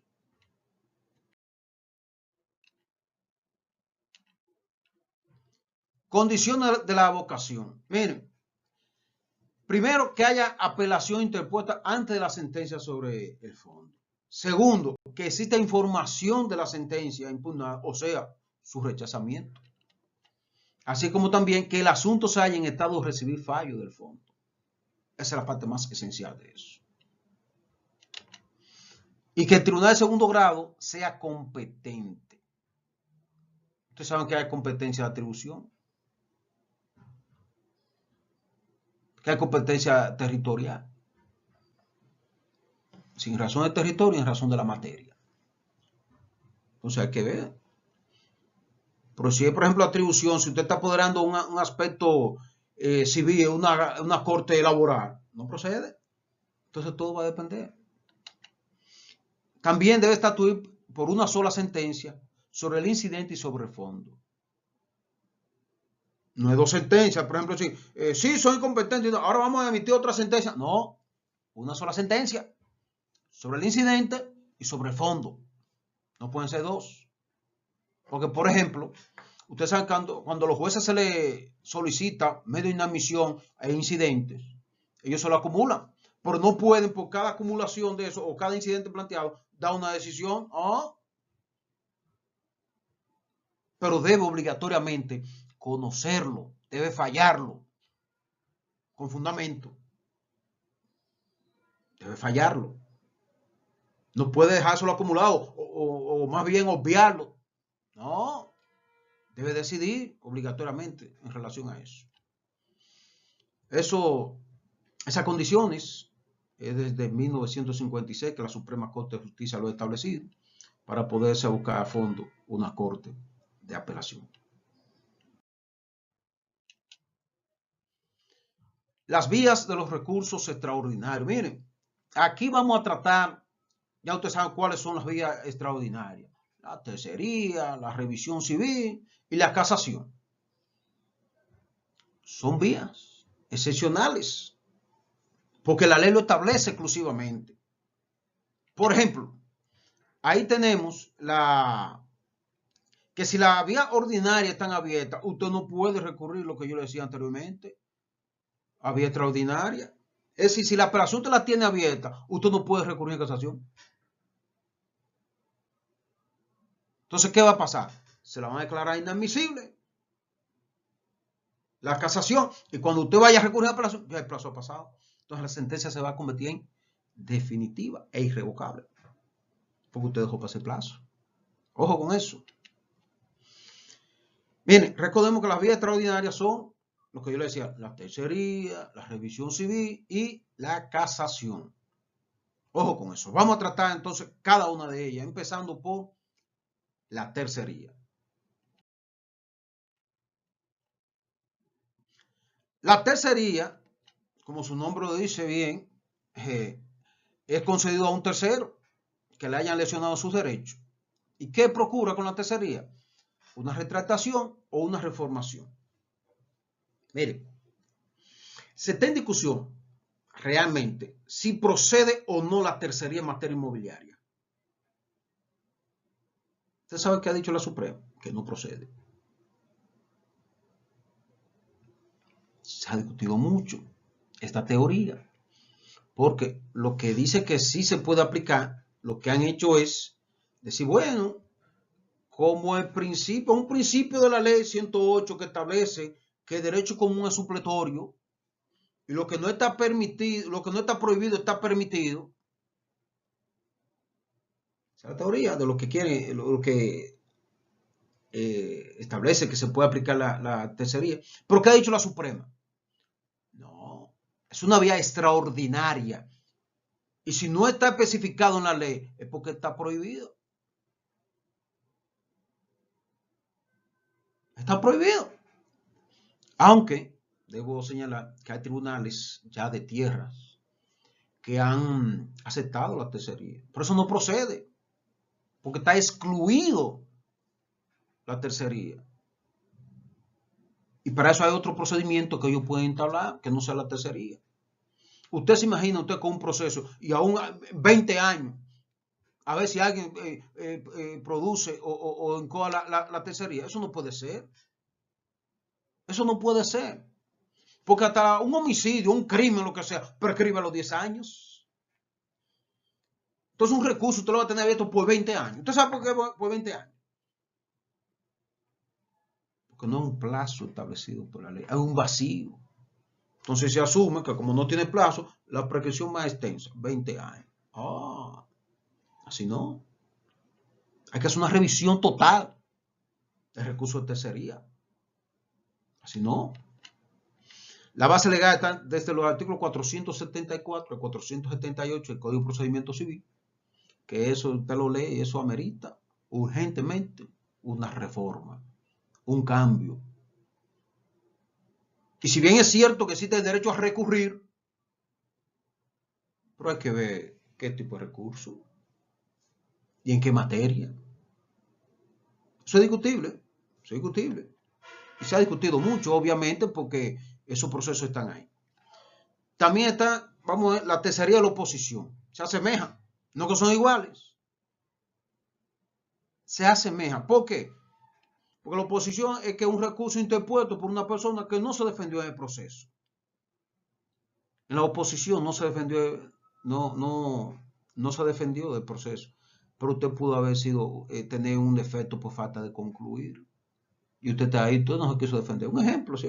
Condiciones de la abocación. Miren, primero, que haya apelación interpuesta antes de la sentencia sobre el fondo. Segundo, que exista información de la sentencia impugnada, o sea, su rechazamiento. Así como también que el asunto se haya en estado de recibir fallo del fondo. Esa es la parte más esencial de eso. Y que el tribunal de segundo grado sea competente. Ustedes saben que hay competencia de atribución, que hay competencia territorial. Sin razón de territorio y en razón de la materia. Entonces hay que ver. Pero si es, por ejemplo, atribución, si usted está apoderando un aspecto civil, una corte laboral, no procede. Entonces todo va a depender. También debe estatuir por una sola sentencia sobre el incidente y sobre el fondo. No hay dos sentencias, por ejemplo, si sí, soy incompetente, ahora vamos a emitir otra sentencia. No, una sola sentencia sobre el incidente y sobre el fondo. No pueden ser dos. Porque, por ejemplo, ustedes saben que cuando a los jueces se les solicita medio de inadmisión e incidentes, ellos se lo acumulan. Pero no pueden, por cada acumulación de eso o cada incidente planteado, dar una decisión. ¿Ah? Pero debe obligatoriamente conocerlo, debe fallarlo con fundamento. Debe fallarlo. No puede dejárselo acumulado o más bien obviarlo. No, debe decidir obligatoriamente en relación a eso. Esas condiciones es desde 1956 que la Suprema Corte de Justicia lo ha establecido para poderse buscar a fondo una corte de apelación. Las vías de los recursos extraordinarios. Miren, aquí vamos a tratar, ya ustedes saben cuáles son las vías extraordinarias. La tercería, la revisión civil y la casación. Son vías excepcionales, porque la ley lo establece exclusivamente. Por ejemplo, ahí tenemos que si la vía ordinaria está abierta, usted no puede recurrir lo que yo le decía anteriormente, a vía extraordinaria. Es decir, si la apelación usted la tiene abierta, usted no puede recurrir a casación. Entonces, ¿qué va a pasar? Se la van a declarar inadmisible la casación, y cuando usted vaya a recurrir a apelación, ya el plazo ha pasado. Entonces la sentencia se va a convertir en definitiva e irrevocable, porque usted dejó pasar el plazo. Ojo con eso. Miren, recordemos que las vías extraordinarias son lo que yo le decía, la tercería, la revisión civil y la casación. Ojo con eso. Vamos a tratar entonces cada una de ellas, empezando por la tercería. La tercería, como su nombre lo dice bien, es concedido a un tercero que le hayan lesionado sus derechos. ¿Y qué procura con la tercería? Una retractación o una reformación. Mire, se está en discusión realmente si procede o no la tercería en materia inmobiliaria. ¿Usted sabe qué ha dicho la Suprema? Que no procede. Se ha discutido mucho esta teoría, porque lo que dice que sí se puede aplicar, lo que han hecho es decir, bueno, como el principio, un principio de la ley 108 que establece que el derecho común es supletorio y lo que no está permitido, lo que no está prohibido está permitido. Esa es la teoría de lo que quiere, lo que establece que se puede aplicar la tercería. ¿Pero qué ha dicho la Suprema? No, es una vía extraordinaria. Y si no está especificado en la ley, es porque está prohibido. Está prohibido. Aunque debo señalar que hay tribunales ya de tierras que han aceptado la tercería. Pero eso no procede, porque está excluido la tercería. Y para eso hay otro procedimiento que ellos pueden entablar, que no sea la tercería. Usted se imagina usted con un proceso y aún 20 años, a ver si alguien produce o encoa la tercería. Eso no puede ser. Eso no puede ser. Porque hasta un homicidio, un crimen, lo que sea, prescribe a los 10 años. Entonces un recurso usted lo va a tener abierto por 20 años. ¿Usted sabe por qué por 20 años? Porque no es un plazo establecido por la ley, hay un vacío. Entonces se asume que como no tiene plazo, la prescripción más extensa, 20 años. Ah, así no. Hay que hacer una revisión total del recurso de tercería. Así no. La base legal está desde los artículos 474 al 478 del Código de Procedimiento Civil, que eso usted lo lee y eso amerita urgentemente una reforma, un cambio. Y si bien es cierto que existe el derecho a recurrir, pero hay que ver qué tipo de recurso y en qué materia. Eso es discutible, eso es discutible. Y se ha discutido mucho, obviamente, porque esos procesos están ahí. También está, vamos a ver, la tercería de la oposición. Se asemeja, no que son iguales. Se asemeja. ¿Por qué? Porque la oposición es que es un recurso interpuesto por una persona que no se defendió en el proceso. En la oposición no se defendió, no se defendió del proceso. Pero usted pudo haber sido, tener un defecto por falta de concluir. Y usted está ahí, usted no se quiso defender. Un ejemplo, ¿sí?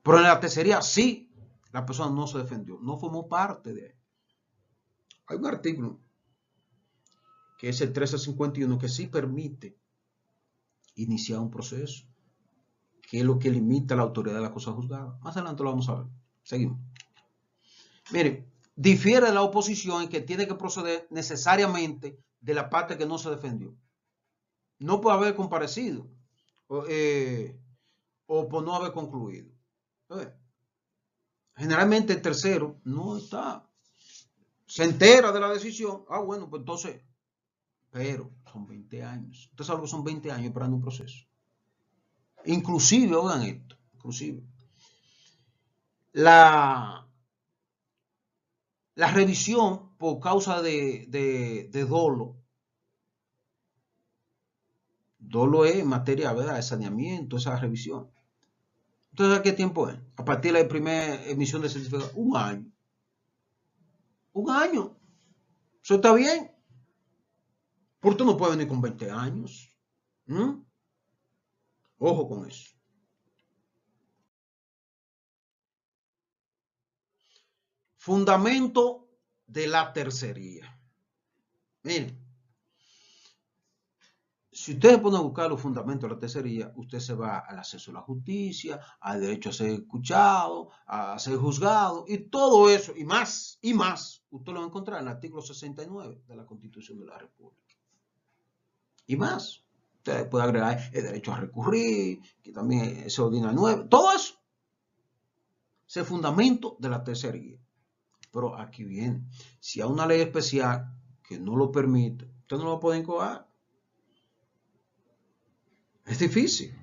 Pero en la tercería sí, la persona no se defendió, no formó parte de él. Hay un artículo que es el 1351 que sí permite iniciar un proceso, que es lo que limita la autoridad de la cosa juzgada. Más adelante lo vamos a ver. Seguimos. Miren, difiere de la oposición en que tiene que proceder necesariamente de la parte que no se defendió. No puede haber comparecido o por no haber concluido. Generalmente el tercero no está, se entera de la decisión. Ah, bueno, pues entonces, pero son 20 años. Usted sabe que son 20 años esperando un proceso. Inclusive, oigan esto, inclusive, la, la revisión por causa de dolo. Dolo es en materia, ¿verdad?, de saneamiento, esa revisión. Entonces, ¿a qué tiempo es? A partir de la primera emisión de certificado. Un año. Un año. Eso está bien. Porque tú no puedes venir con 20 años. ¿Mm? Ojo con eso. Fundamento de la tercería. Miren, si usted se pone a buscar los fundamentos de la tercería, usted se va al acceso a la justicia, al derecho a ser escuchado, a ser juzgado, y todo eso, y más, usted lo va a encontrar en el artículo 69 de la Constitución de la República. Y más. Usted puede agregar el derecho a recurrir, que también se ordena el 9, todo eso. Ese fundamento de la tercería. Pero aquí viene, si hay una ley especial que no lo permite, usted no lo puede encoger. Es difícil.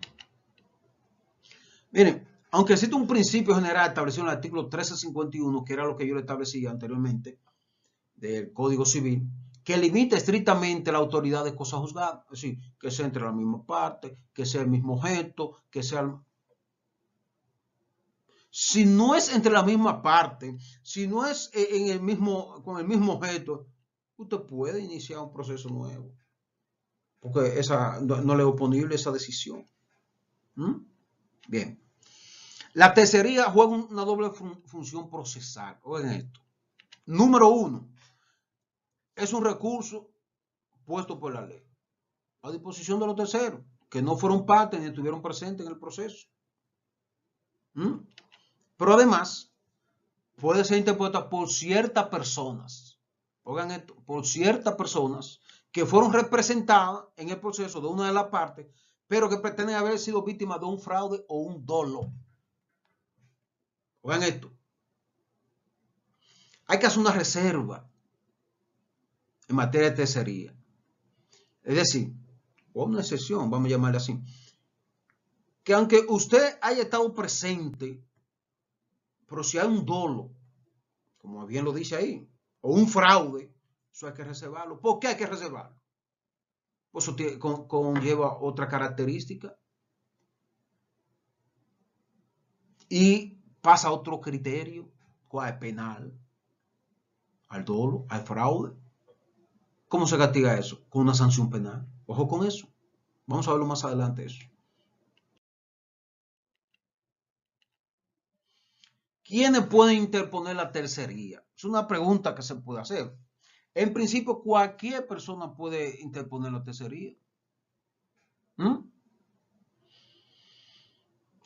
Miren, aunque existe un principio general establecido en el artículo 1351, que era lo que yo le establecía anteriormente, del Código Civil, que limita estrictamente la autoridad de cosas juzgadas, es decir, que sea entre la misma parte, que sea el mismo objeto, que sea... Si no es entre la misma parte, si no es en el mismo, con el mismo objeto, usted puede iniciar un proceso nuevo, porque no le es oponible esa decisión. ¿Mm? Bien. La tercería juega una doble función procesal. Oigan esto. Número uno, es un recurso puesto por la ley a disposición de los terceros, que no fueron parte ni estuvieron presentes en el proceso. ¿Mm? Pero además, puede ser interpuesta por ciertas personas. Oigan esto, por ciertas personas que fueron representadas en el proceso de una de las partes, pero que pretenden haber sido víctimas de un fraude o un dolo. Oigan esto. Hay que hacer una reserva en materia de tercería. Es decir, o una excepción, vamos a llamarle así, que aunque usted haya estado presente, pero si hay un dolo, como bien lo dice ahí, o un fraude, eso hay que reservarlo. ¿Por qué hay que reservarlo? Pues eso conlleva otra característica y pasa a otro criterio, cuál es penal, al dolo, al fraude. ¿Cómo se castiga eso? Con una sanción penal. Ojo con eso. Vamos a verlo más adelante eso. ¿Quiénes pueden interponer la tercería? Es una pregunta que se puede hacer. En principio, cualquier persona puede interponer la tercería. ¿Mm?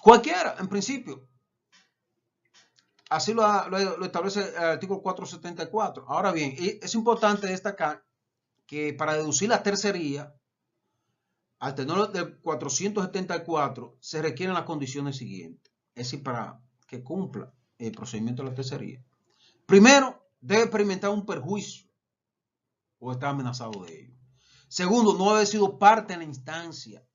Cualquiera, en principio. Así lo establece el artículo 474. Ahora bien, es importante destacar que para deducir la tercería, al tenor del 474, se requieren las condiciones siguientes. Es decir, para que cumpla el procedimiento de la tercería. Primero, debe experimentar un perjuicio o está amenazado de ello. Segundo, no haber sido parte en la instancia.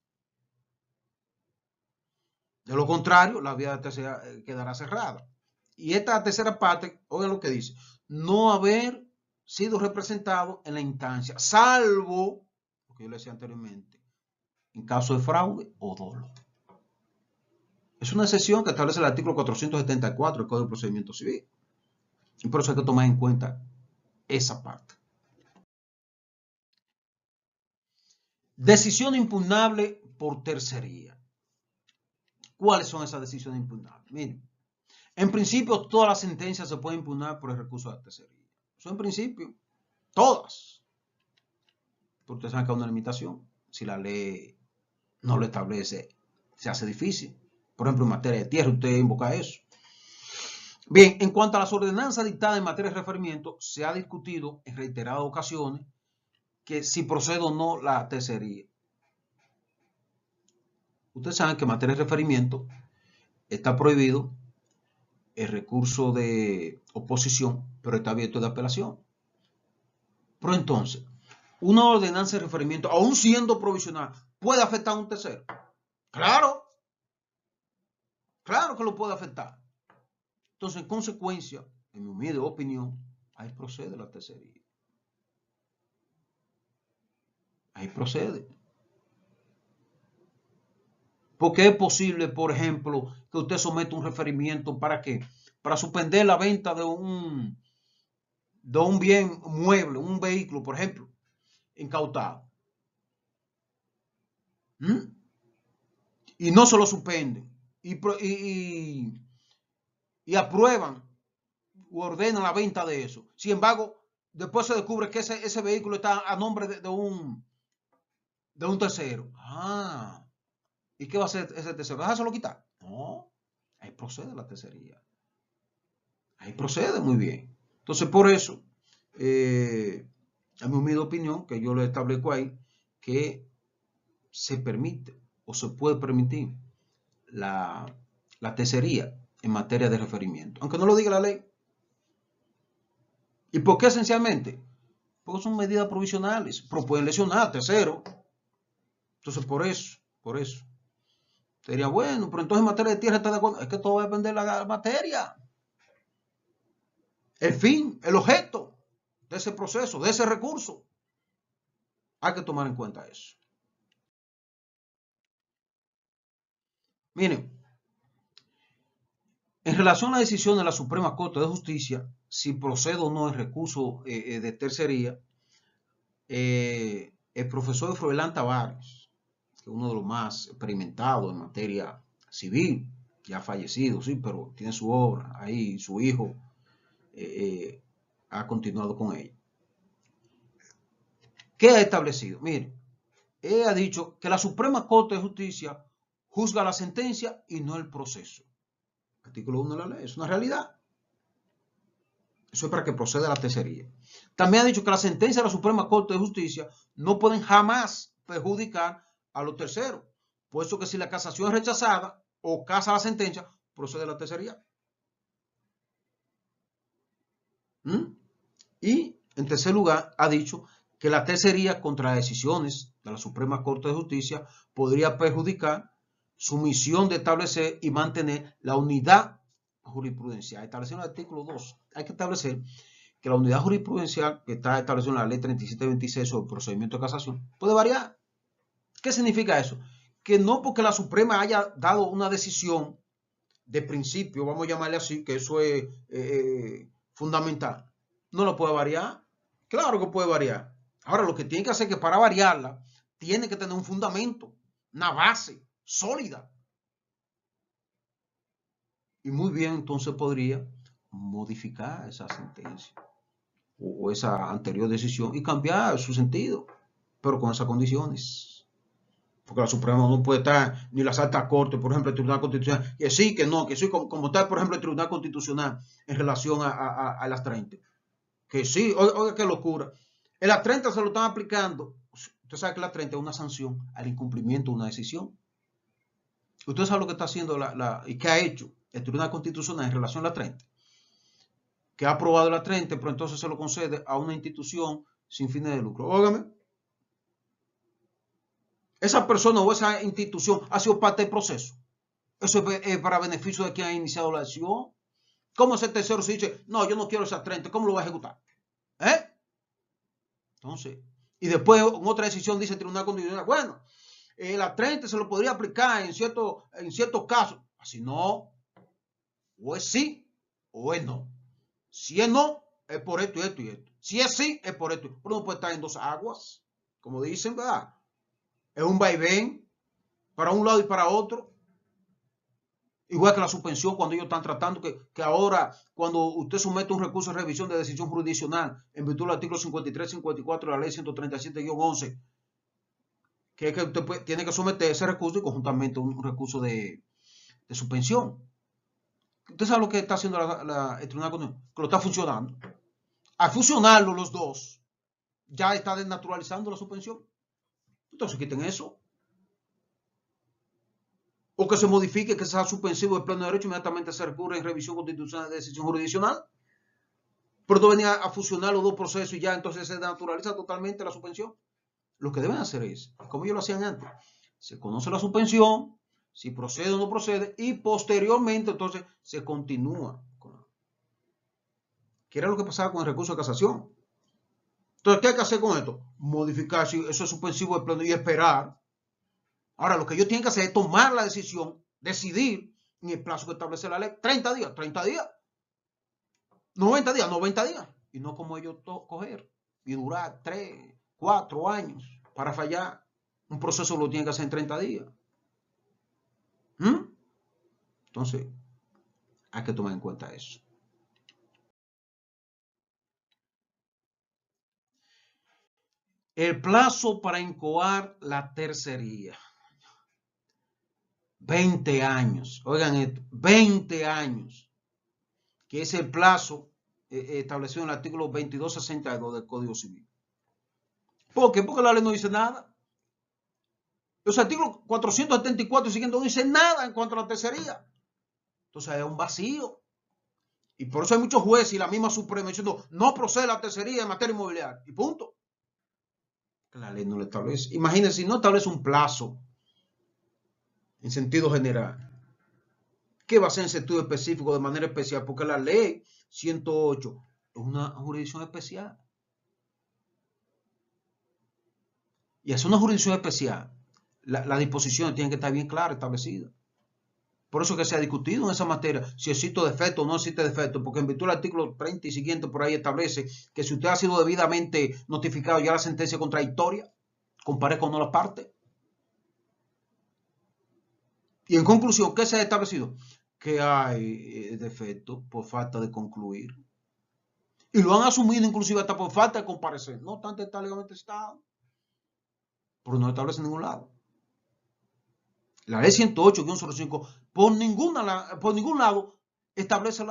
De lo contrario, la vía de tercera quedará cerrada. Y esta tercera parte, oigan lo que dice, no haber sido representado en la instancia, salvo, lo que yo le decía anteriormente, en caso de fraude o dolo. Es una excepción que establece el artículo 474 del Código de Procedimiento Civil. Y por eso hay que tomar en cuenta esa parte. Decisión impugnable por tercería. ¿Cuáles son esas decisiones impugnables? Miren, en principio todas las sentencias se pueden impugnar por el recurso de la tercería. Eso en principio, todas. Pero ustedes saben que hay una limitación. Si la ley no lo establece, se hace difícil. Por ejemplo, en materia de tierra, usted invoca eso. Bien, en cuanto a las ordenanzas dictadas en materia de referimiento, se ha discutido en reiteradas ocasiones que si procede o no la tercería. Ustedes saben que en materia de referimiento está prohibido el recurso de oposición, pero está abierto de apelación. Pero entonces, una ordenanza de referimiento, aún siendo provisional, puede afectar a un tercero. Claro, claro que lo puede afectar. Entonces, en consecuencia, en mi humilde opinión, ahí procede la tercería. Ahí procede. Porque es posible, por ejemplo, que usted someta un referimiento ¿para qué? Para suspender la venta de un bien mueble, un vehículo, por ejemplo, incautado. ¿Mm? Y no se lo suspenden. Y aprueban o ordenan la venta de eso. Sin embargo, después se descubre que ese vehículo está a nombre de un tercero. Ah, ¿y qué va a hacer ese tercero? ¿Déjaselo quitar? No, ahí procede la tercería. Ahí procede muy bien. Entonces, por eso, a mi humilde opinión, que yo le establezco ahí, que se permite o se puede permitir la, tercería en materia de referimiento, aunque no lo diga la ley. ¿Y por qué esencialmente? Porque son medidas provisionales, pero pueden lesionar a tercero. Entonces, por eso. Sería bueno, pero entonces en materia de tierra está de acuerdo. Es que todo va a depender de la materia. El fin, el objeto de ese proceso, de ese recurso. Hay que tomar en cuenta eso. Miren, en relación a la decisión de la Suprema Corte de Justicia, si procede o no el recurso de tercería, el profesor Froilán Tavares, que es uno de los más experimentados en materia civil, ya fallecido, sí, pero tiene su obra ahí, su hijo ha continuado con ella. ¿Qué ha establecido? Mire, él ha dicho que la Suprema Corte de Justicia juzga la sentencia y no el proceso. Artículo 1 de la ley, es una realidad. Eso es para que proceda la tercería. También ha dicho que las sentencias de la Suprema Corte de Justicia no pueden jamás perjudicar a los terceros, puesto que si la casación es rechazada o casa la sentencia, procede la tercería. Y, en tercer lugar, ha dicho que la tercería contra las decisiones de la Suprema Corte de Justicia podría perjudicar su misión de establecer y mantener la unidad jurisprudencial. Establecido en el artículo 2, hay que establecer que la unidad jurisprudencial que está establecida en la ley 3726 sobre el procedimiento de casación puede variar. ¿Qué significa eso? Que no porque la Suprema haya dado una decisión de principio, vamos a llamarle así, que eso es fundamental, no lo puede variar. Claro que puede variar. Ahora, lo que tiene que hacer es que para variarla, tiene que tener un fundamento, una base sólida. Y muy bien, entonces podría modificar esa sentencia o esa anterior decisión y cambiar su sentido, pero con esas condiciones. Porque la Suprema no puede estar, ni las altas cortes, por ejemplo, el Tribunal Constitucional, que sí, que no, que sí, como está, por ejemplo, el Tribunal Constitucional en relación a las 30. Que sí, oiga qué locura. En las 30 se lo están aplicando. Usted sabe que la 30 es una sanción al incumplimiento de una decisión. Usted sabe lo que está haciendo y qué ha hecho el Tribunal Constitucional en relación a la 30. Que ha aprobado la 30, pero entonces se lo concede a una institución sin fines de lucro. Óigame, esa persona o esa institución ha sido parte del proceso. Eso es para beneficio de quien ha iniciado la acción. ¿Cómo ese tercero se dice, no, yo no quiero esa 30, ¿cómo lo va a ejecutar? Entonces, y después en otra decisión dice el Tribunal Constitucional, bueno, la 30 se lo podría aplicar en ciertos casos. Así no, o es sí o es no. Si es no, es por esto y esto y esto. Si es sí, es por esto. Pero no puede estar en dos aguas, como dicen, ¿verdad? Es un vaivén para un lado y para otro. Igual que la suspensión cuando ellos están tratando que ahora, cuando usted somete un recurso de revisión de decisión jurisdiccional en virtud del artículo 53-54 de la ley 137-11, que es que usted tiene que someter ese recurso y conjuntamente un recurso de suspensión. Usted sabe lo que está haciendo el Tribunal Constitucional, que lo está funcionando. Al fusionarlo los dos, ya está desnaturalizando la suspensión. Entonces quiten eso. O que se modifique, que sea suspensivo del pleno de derecho, inmediatamente se recurre en revisión constitucional de decisión jurisdiccional. Pero no venía a fusionar los dos procesos y ya entonces se naturaliza totalmente la suspensión. Lo que deben hacer es, como ellos lo hacían antes, se conoce la suspensión, si procede o no procede, y posteriormente entonces se continúa. ¿Qué era lo que pasaba con el recurso de casación? Entonces, ¿qué hay que hacer con esto? Modificar si eso es suspensivo del pleno y esperar Ahora, lo que ellos tienen que hacer es tomar la decisión, decidir en el plazo que establece la ley. 30 días, 30 días. 90 días, 90 días. Y no como ellos coger y durar 3, 4 años para fallar. Un proceso lo tienen que hacer en 30 días. Entonces, hay que tomar en cuenta eso. El plazo para incoar la tercería. 20 años. Oigan esto, 20 años. Que es el plazo establecido en el artículo 2262 del Código Civil. ¿Por qué? Porque la ley no dice nada. Los artículos 474 y siguientes no dicen nada en cuanto a la tercería. Entonces es un vacío. Y por eso hay muchos jueces y la misma Suprema diciendo no procede la tercería en materia inmobiliaria. Y punto. La ley no lo establece. Imagínense, si no establece un plazo en sentido general, ¿qué va a ser en sentido específico de manera especial? Porque la ley 108 es una jurisdicción especial. Y es una jurisdicción especial. Las disposiciones tienen que estar bien claras, establecidas. Por eso que se ha discutido en esa materia si existe defecto o no existe defecto, porque en virtud del artículo 30 y siguiente por ahí establece que si usted ha sido debidamente notificado ya la sentencia contradictoria, comparezca o no la parte. Y en conclusión, ¿qué se ha establecido? Que hay defecto por falta de concluir. Y lo han asumido inclusive hasta por falta de comparecer. No obstante, está legalmente estado. Pero no establece en ningún lado. La ley 108-05 por ningún lado establece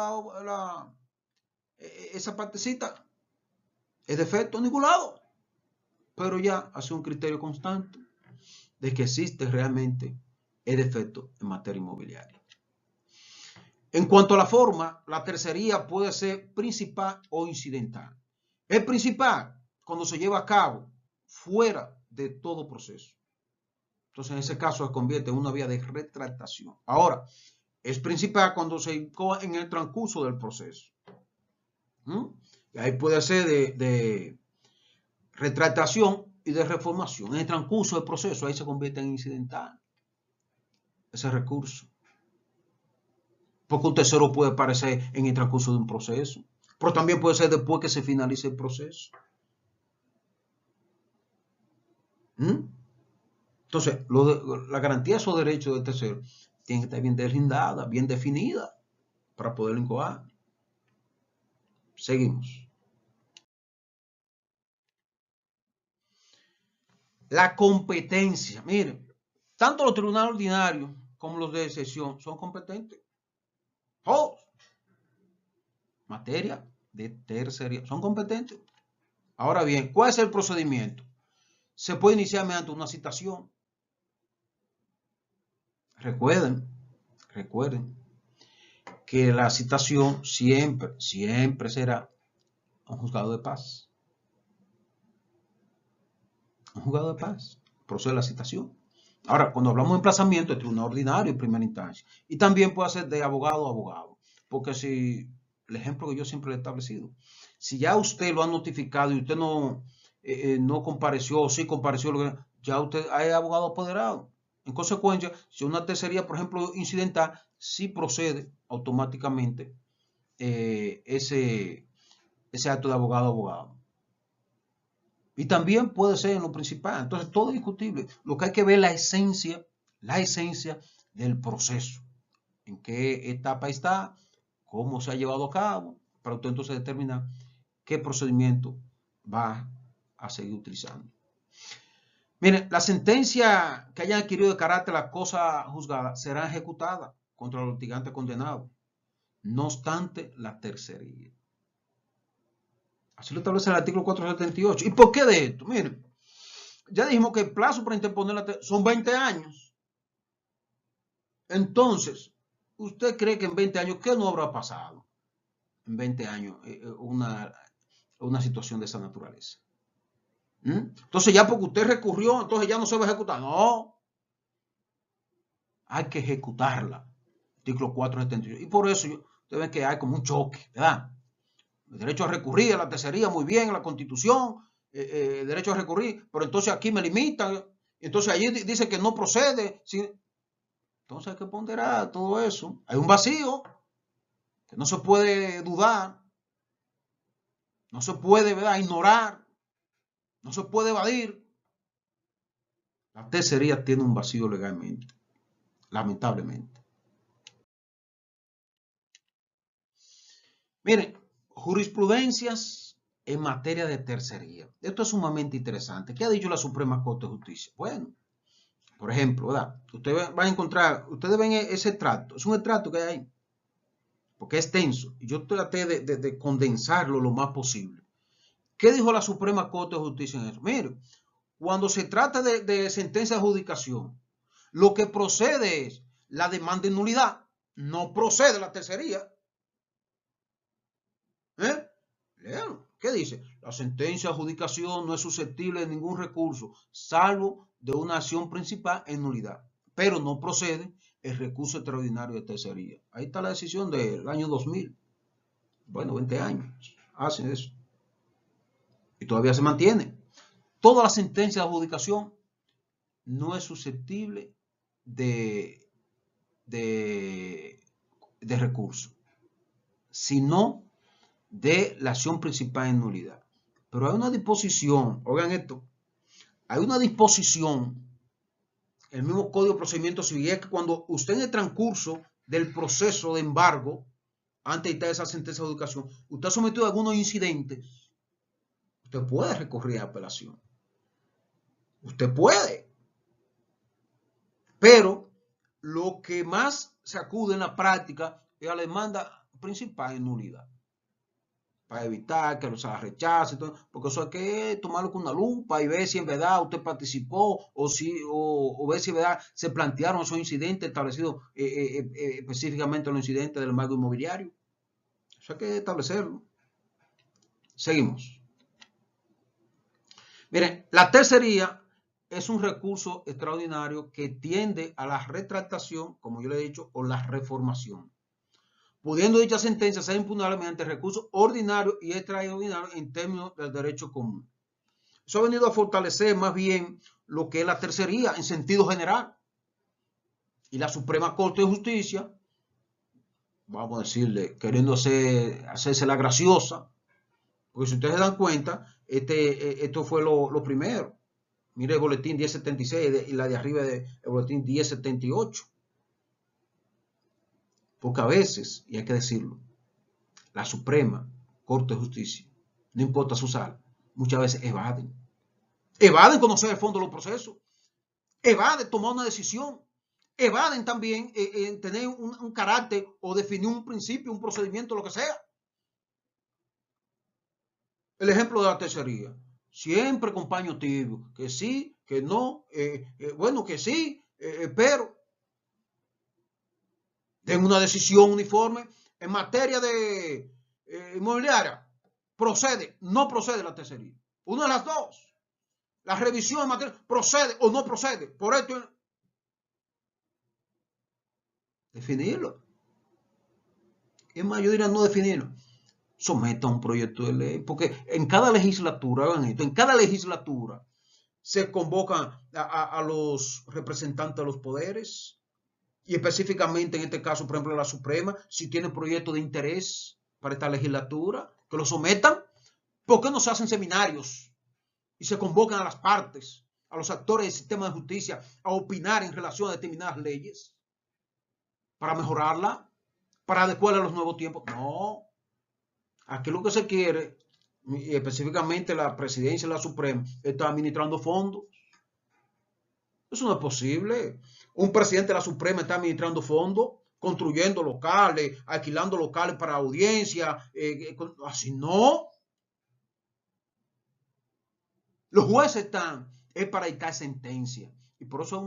esa partecita. Es defecto en ningún lado. Pero ya hace un criterio constante de que existe realmente el defecto en materia inmobiliaria. En cuanto a la forma, la tercería puede ser principal o incidental. Es principal cuando se lleva a cabo fuera de todo proceso. Entonces, en ese caso se convierte en una vía de retractación. Ahora, es principal cuando se incoa en el transcurso del proceso. Y ahí puede ser de retractación y de reformación. En el transcurso del proceso, ahí se convierte en incidental ese recurso. Porque un tercero puede aparecer en el transcurso de un proceso, pero también puede ser después que se finalice el proceso. Entonces, la garantía de esos derechos de tercero tiene que estar bien deslindada, bien definida para poder incoar. Seguimos. La competencia. Miren, tanto los tribunales ordinarios como los de excepción son competentes. Todos. Materia de tercería. Son competentes. Ahora bien, ¿cuál es el procedimiento? Se puede iniciar mediante una citación. Recuerden que la citación siempre será un juzgado de paz. Un juzgado de paz. Procede la citación. Ahora, cuando hablamos de emplazamiento, es tribunal ordinario en primera instancia. Y también puede ser de abogado a abogado. Porque si, el ejemplo que yo siempre he establecido, si ya usted lo ha notificado y usted no compareció, o sí compareció, ya usted es abogado apoderado. En consecuencia, si una tercería, por ejemplo, incidental, sí procede automáticamente ese acto de abogado a abogado. Y también puede ser en lo principal. Entonces, todo es discutible. Lo que hay que ver es la esencia del proceso. En qué etapa está, cómo se ha llevado a cabo, para usted entonces determinar qué procedimiento va a seguir utilizando. Miren, la sentencia que haya adquirido de carácter la cosa juzgada será ejecutada contra los litigantes condenados, no obstante la tercería. Así lo establece el artículo 478. ¿Y por qué de esto? Miren, ya dijimos que el plazo para interponer son 20 años. Entonces, ¿usted cree que en 20 años qué no habrá pasado? En 20 años una situación de esa naturaleza. Entonces ya porque usted recurrió, entonces ya no se va a ejecutar. No. Hay que ejecutarla. Artículo 478. Y por eso ustedes ven que hay como un choque, ¿verdad? El derecho a recurrir a la tercería, muy bien, a la Constitución, el derecho a recurrir, pero entonces aquí me limitan Entonces allí dice que no procede. Entonces hay que ponderar todo eso. Hay un vacío que no se puede dudar, no se puede, ¿verdad?, ignorar, no se puede evadir. La tercería tiene un vacío legalmente, lamentablemente. Miren, jurisprudencias en materia de tercería. Esto es sumamente interesante. ¿Qué ha dicho la Suprema Corte de Justicia? Bueno, por ejemplo, ¿verdad? Ustedes van a encontrar, ustedes ven ese extracto, es un extracto que hay ahí, porque es tenso. Yo traté de condensarlo lo más posible. ¿Qué dijo la Suprema Corte de Justicia en eso? Mire, cuando se trata de sentencia de adjudicación, lo que procede es la demanda de nulidad, no procede la tercería. Lean, ¿qué dice? La sentencia de adjudicación no es susceptible de ningún recurso, salvo de una acción principal en nulidad, pero no procede el recurso extraordinario de tercería. Ahí está la decisión del año 2000. Bueno, 20 años hacen eso. Y todavía se mantiene. Toda la sentencia de adjudicación no es susceptible de recurso, sino de la acción principal en nulidad. Pero hay una disposición, oigan esto, hay una disposición, el mismo Código de Procedimiento Civil, es que cuando usted en el transcurso del proceso de embargo, antes de esa sentencia de adjudicación, usted ha sometido a algunos incidentes, usted puede recurrir a apelación. Usted puede. Pero lo que más se acude en la práctica es a la demanda principal en nulidad, para evitar que se la rechace, porque eso hay que tomarlo con una lupa y ver si en verdad usted participó o ver si en verdad se plantearon esos incidentes establecidos específicamente los incidentes del embargo inmobiliario. Eso hay que establecerlo. Seguimos. Miren, la tercería es un recurso extraordinario que tiende a la retractación, como yo le he dicho, o la reformación, pudiendo dicha sentencia ser impugnable mediante recursos ordinarios y extraordinarios en términos del derecho común. Eso ha venido a fortalecer más bien lo que es la tercería en sentido general. Y la Suprema Corte de Justicia, vamos a decirle, queriendo hacerse la graciosa, porque si ustedes se dan cuenta, esto fue lo primero. Mire el boletín 1076 y la de arriba del boletín 1078. Porque a veces, y hay que decirlo, la Suprema Corte de Justicia, no importa su sal, muchas veces evaden. Evaden conocer el fondo de los procesos. Evaden tomar una decisión. Evaden también tener un carácter o definir un principio, un procedimiento, lo que sea. El ejemplo de la tercería. Siempre con paño tibio. Que sí, que no, bueno, que sí, pero den una decisión uniforme en materia de inmobiliaria. Procede, no procede la tercería. Una de las dos. La revisión en materia procede o no procede. Por esto, definirlo. Es más, yo diría no definirlo. Someta un proyecto de ley, porque en cada legislatura, hagan esto, en cada legislatura se convocan a los representantes de los poderes y específicamente en este caso, por ejemplo, la Suprema, si tiene proyectos de interés para esta legislatura, que lo sometan. ¿Por qué no se hacen seminarios y se convocan a las partes, a los actores del sistema de justicia a opinar en relación a determinadas leyes para mejorarla, para adecuarla a los nuevos tiempos? No. Aquí lo que se quiere, y específicamente la presidencia de la Suprema, está administrando fondos. Eso no es posible. Un presidente de la Suprema está administrando fondos, construyendo locales, alquilando locales para audiencia. Así no. Los jueces están, es para dictar sentencia. Y por eso es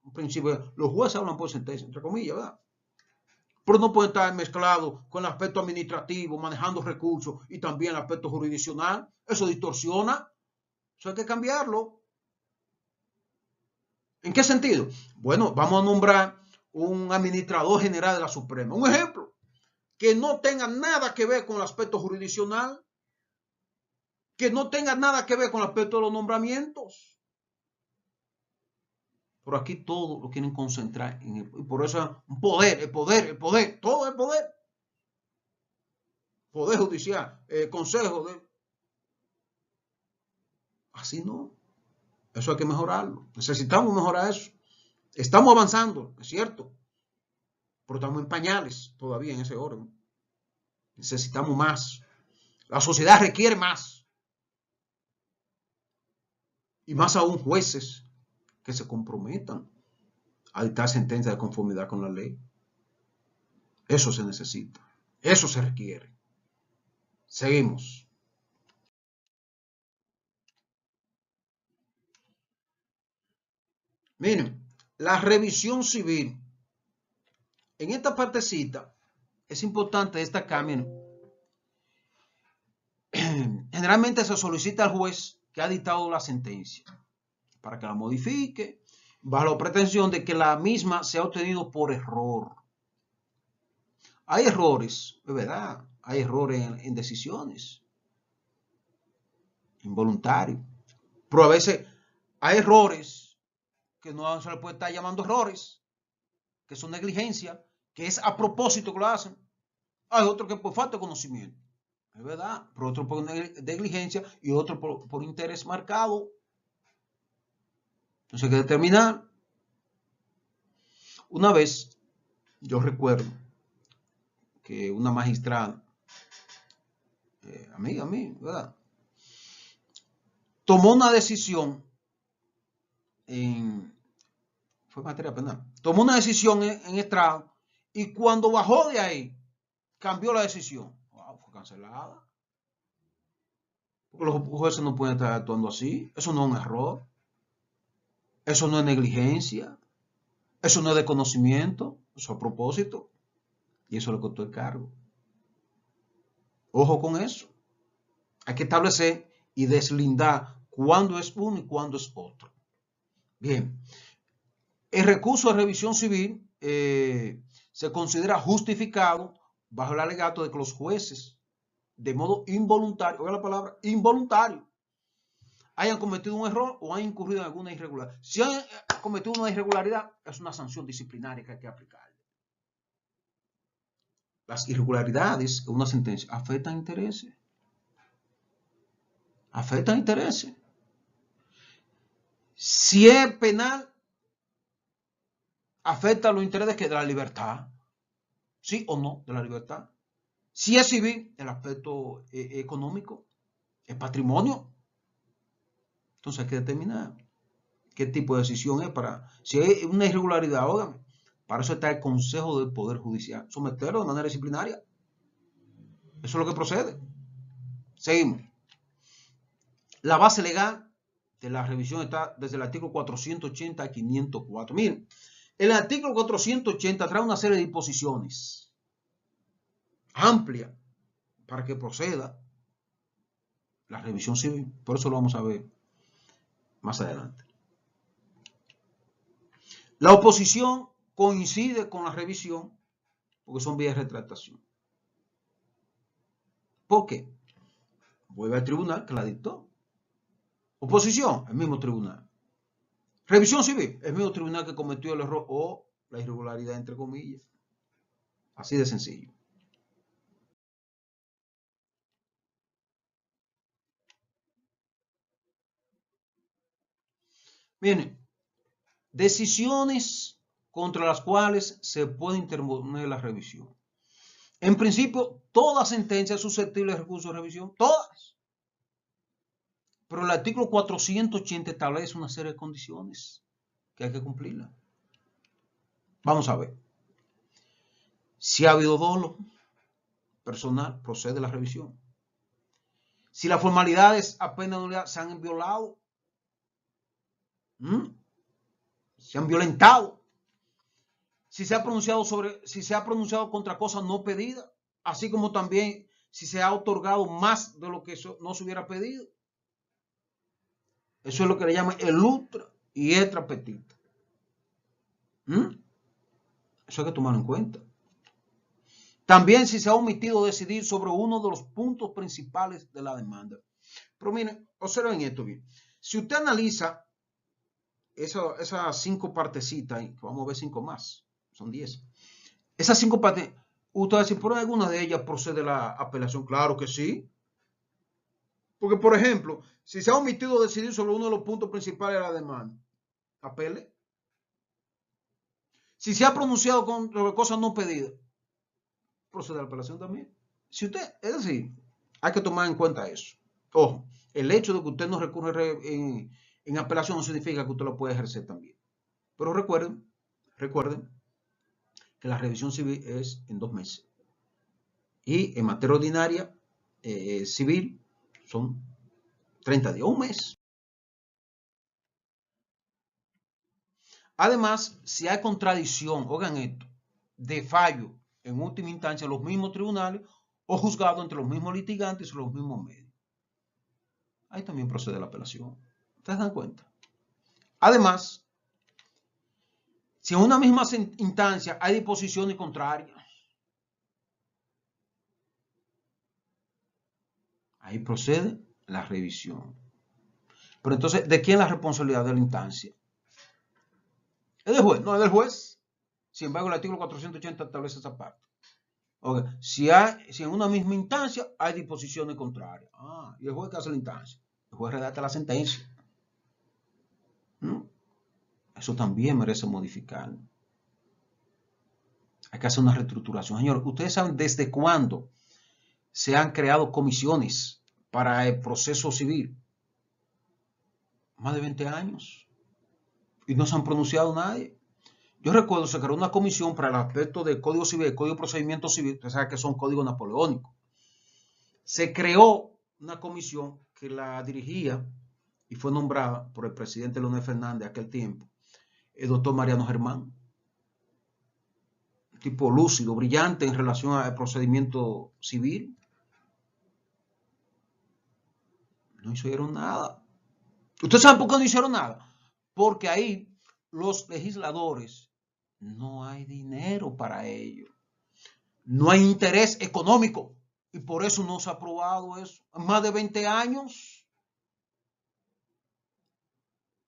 un principio. Los jueces hablan por sentencia, entre comillas, ¿verdad? Pero no puede estar mezclado con el aspecto administrativo, manejando recursos y también el aspecto jurisdiccional. Eso distorsiona. Eso hay que cambiarlo. ¿En qué sentido? Bueno, vamos a nombrar un administrador general de la Suprema. Un ejemplo, que no tenga nada que ver con el aspecto jurisdiccional, que no tenga nada que ver con el aspecto de los nombramientos. Pero aquí todo lo quieren concentrar en y por eso es un poder, el poder, el poder, todo el poder. Poder judicial, consejo de... Así no. Eso hay que mejorarlo. Necesitamos mejorar eso. Estamos avanzando, es cierto, pero estamos en pañales todavía en ese orden. Necesitamos más. La sociedad requiere más. Y más aún jueces que se comprometan a dictar sentencia de conformidad con la ley. Eso se necesita. Eso se requiere. Seguimos. Miren, la revisión civil. En esta partecita es importante destacar, miren, generalmente se solicita al juez que ha dictado la sentencia para que la modifique, bajo la pretensión de que la misma se ha obtenido por error. Hay errores, es verdad, hay errores en decisiones, involuntarios, pero a veces hay errores que no se le puede estar llamando errores, que son negligencia, que es a propósito que lo hacen. Hay otros que por falta de conocimiento, es verdad, pero otro por negligencia y otro por interés marcado. Entonces hay que determinar. Una vez, yo recuerdo que una magistrada, amiga mía, ¿verdad? Tomó una decisión fue materia penal, tomó una decisión en estrado y cuando bajó de ahí, cambió la decisión. Wow, fue cancelada. Porque los jueces no pueden estar actuando así. Eso no es un error. Eso no es negligencia. Eso no es desconocimiento. Eso es a propósito. Y eso le costó el cargo. Ojo con eso. Hay que establecer y deslindar cuándo es uno y cuándo es otro. Bien. El recurso de revisión civil se considera justificado bajo el alegato de que los jueces, de modo involuntario, oiga la palabra, involuntario, hayan cometido un error o hayan incurrido en alguna irregularidad. Si han cometido una irregularidad, es una sanción disciplinaria que hay que aplicar. Las irregularidades en una sentencia afectan intereses. Afectan intereses. Si es penal, afecta los intereses de la libertad. ¿Sí o no? De la libertad. Si es civil, el aspecto económico, el patrimonio. Entonces hay que determinar qué tipo de decisión es para... Si hay una irregularidad, óigame, para eso está el Consejo del Poder Judicial. Someterlo de manera disciplinaria. Eso es lo que procede. Seguimos. La base legal de la revisión está desde el artículo 480 a 504. Miren, el artículo 480 trae una serie de disposiciones amplias para que proceda la revisión civil. Por eso lo vamos a ver más adelante. La oposición coincide con la revisión porque son vías de retractación. ¿Por qué? Vuelve al tribunal que la dictó. Oposición, el mismo tribunal. Revisión civil, el mismo tribunal que cometió el error o la irregularidad, entre comillas. Así de sencillo. Miren, decisiones contra las cuales se puede interponer la revisión. En principio, toda sentencia es susceptible de recurso de revisión, todas. Pero el artículo 480 establece una serie de condiciones que hay que cumplirlas. Vamos a ver. Si ha habido dolo personal, procede la revisión. Si las formalidades apenas se han violado, se han violentado, si se ha pronunciado contra cosas no pedidas, así como también si se ha otorgado más de lo que no se hubiera pedido. Eso es lo que le llaman el ultra y extra petita. Eso hay que tomarlo en cuenta. También si se ha omitido decidir sobre uno de los puntos principales de la demanda. Pero miren, observen esto bien. Si usted analiza esas 5 partecitas, vamos a ver 5 más, son 10. Esas 5 partes, usted dice, ¿por alguna de ellas procede la apelación? Claro que sí. Porque, por ejemplo, si se ha omitido decidir sobre uno de los puntos principales de la demanda, apele. Si se ha pronunciado sobre cosas no pedidas, procede a la apelación también. Si usted, es decir, hay que tomar en cuenta eso. Ojo, el hecho de que usted no recurre en apelación no significa que usted lo puede ejercer también. Pero recuerden que la revisión civil es en 2 meses. Y en materia ordinaria civil son 30 días, un mes. Además, si hay contradicción, oigan esto, de fallo en última instancia en los mismos tribunales o juzgado entre los mismos litigantes o los mismos medios, ahí también procede la apelación. ¿Ustedes dan cuenta? Además, si en una misma instancia hay disposiciones contrarias, ahí procede la revisión. Pero entonces, ¿de quién es la responsabilidad de la instancia? ¿Es del juez? No, es del juez. Sin embargo, el artículo 480 establece esa parte. Okay. Si en una misma instancia hay disposiciones contrarias. ¿Y el juez qué hace la instancia? El juez redacta la sentencia. Eso también merece modificar. Hay que hacer una reestructuración. Señor, ¿ustedes saben desde cuándo se han creado comisiones para el proceso civil? Más de 20 años. Y no se han pronunciado nadie. Yo recuerdo, se creó una comisión para el aspecto del Código Civil, el Código de Procedimiento Civil, ustedes saben que son códigos napoleónicos. Se creó una comisión que la dirigía y fue nombrada por el presidente Leonel Fernández de aquel tiempo, el doctor Mariano Germán. Un tipo lúcido, brillante en relación al procedimiento civil. No hicieron nada. ¿Ustedes saben por qué no hicieron nada? Porque ahí los legisladores no hay dinero para ello. No hay interés económico. Y por eso no se ha aprobado eso. En más de 20 años.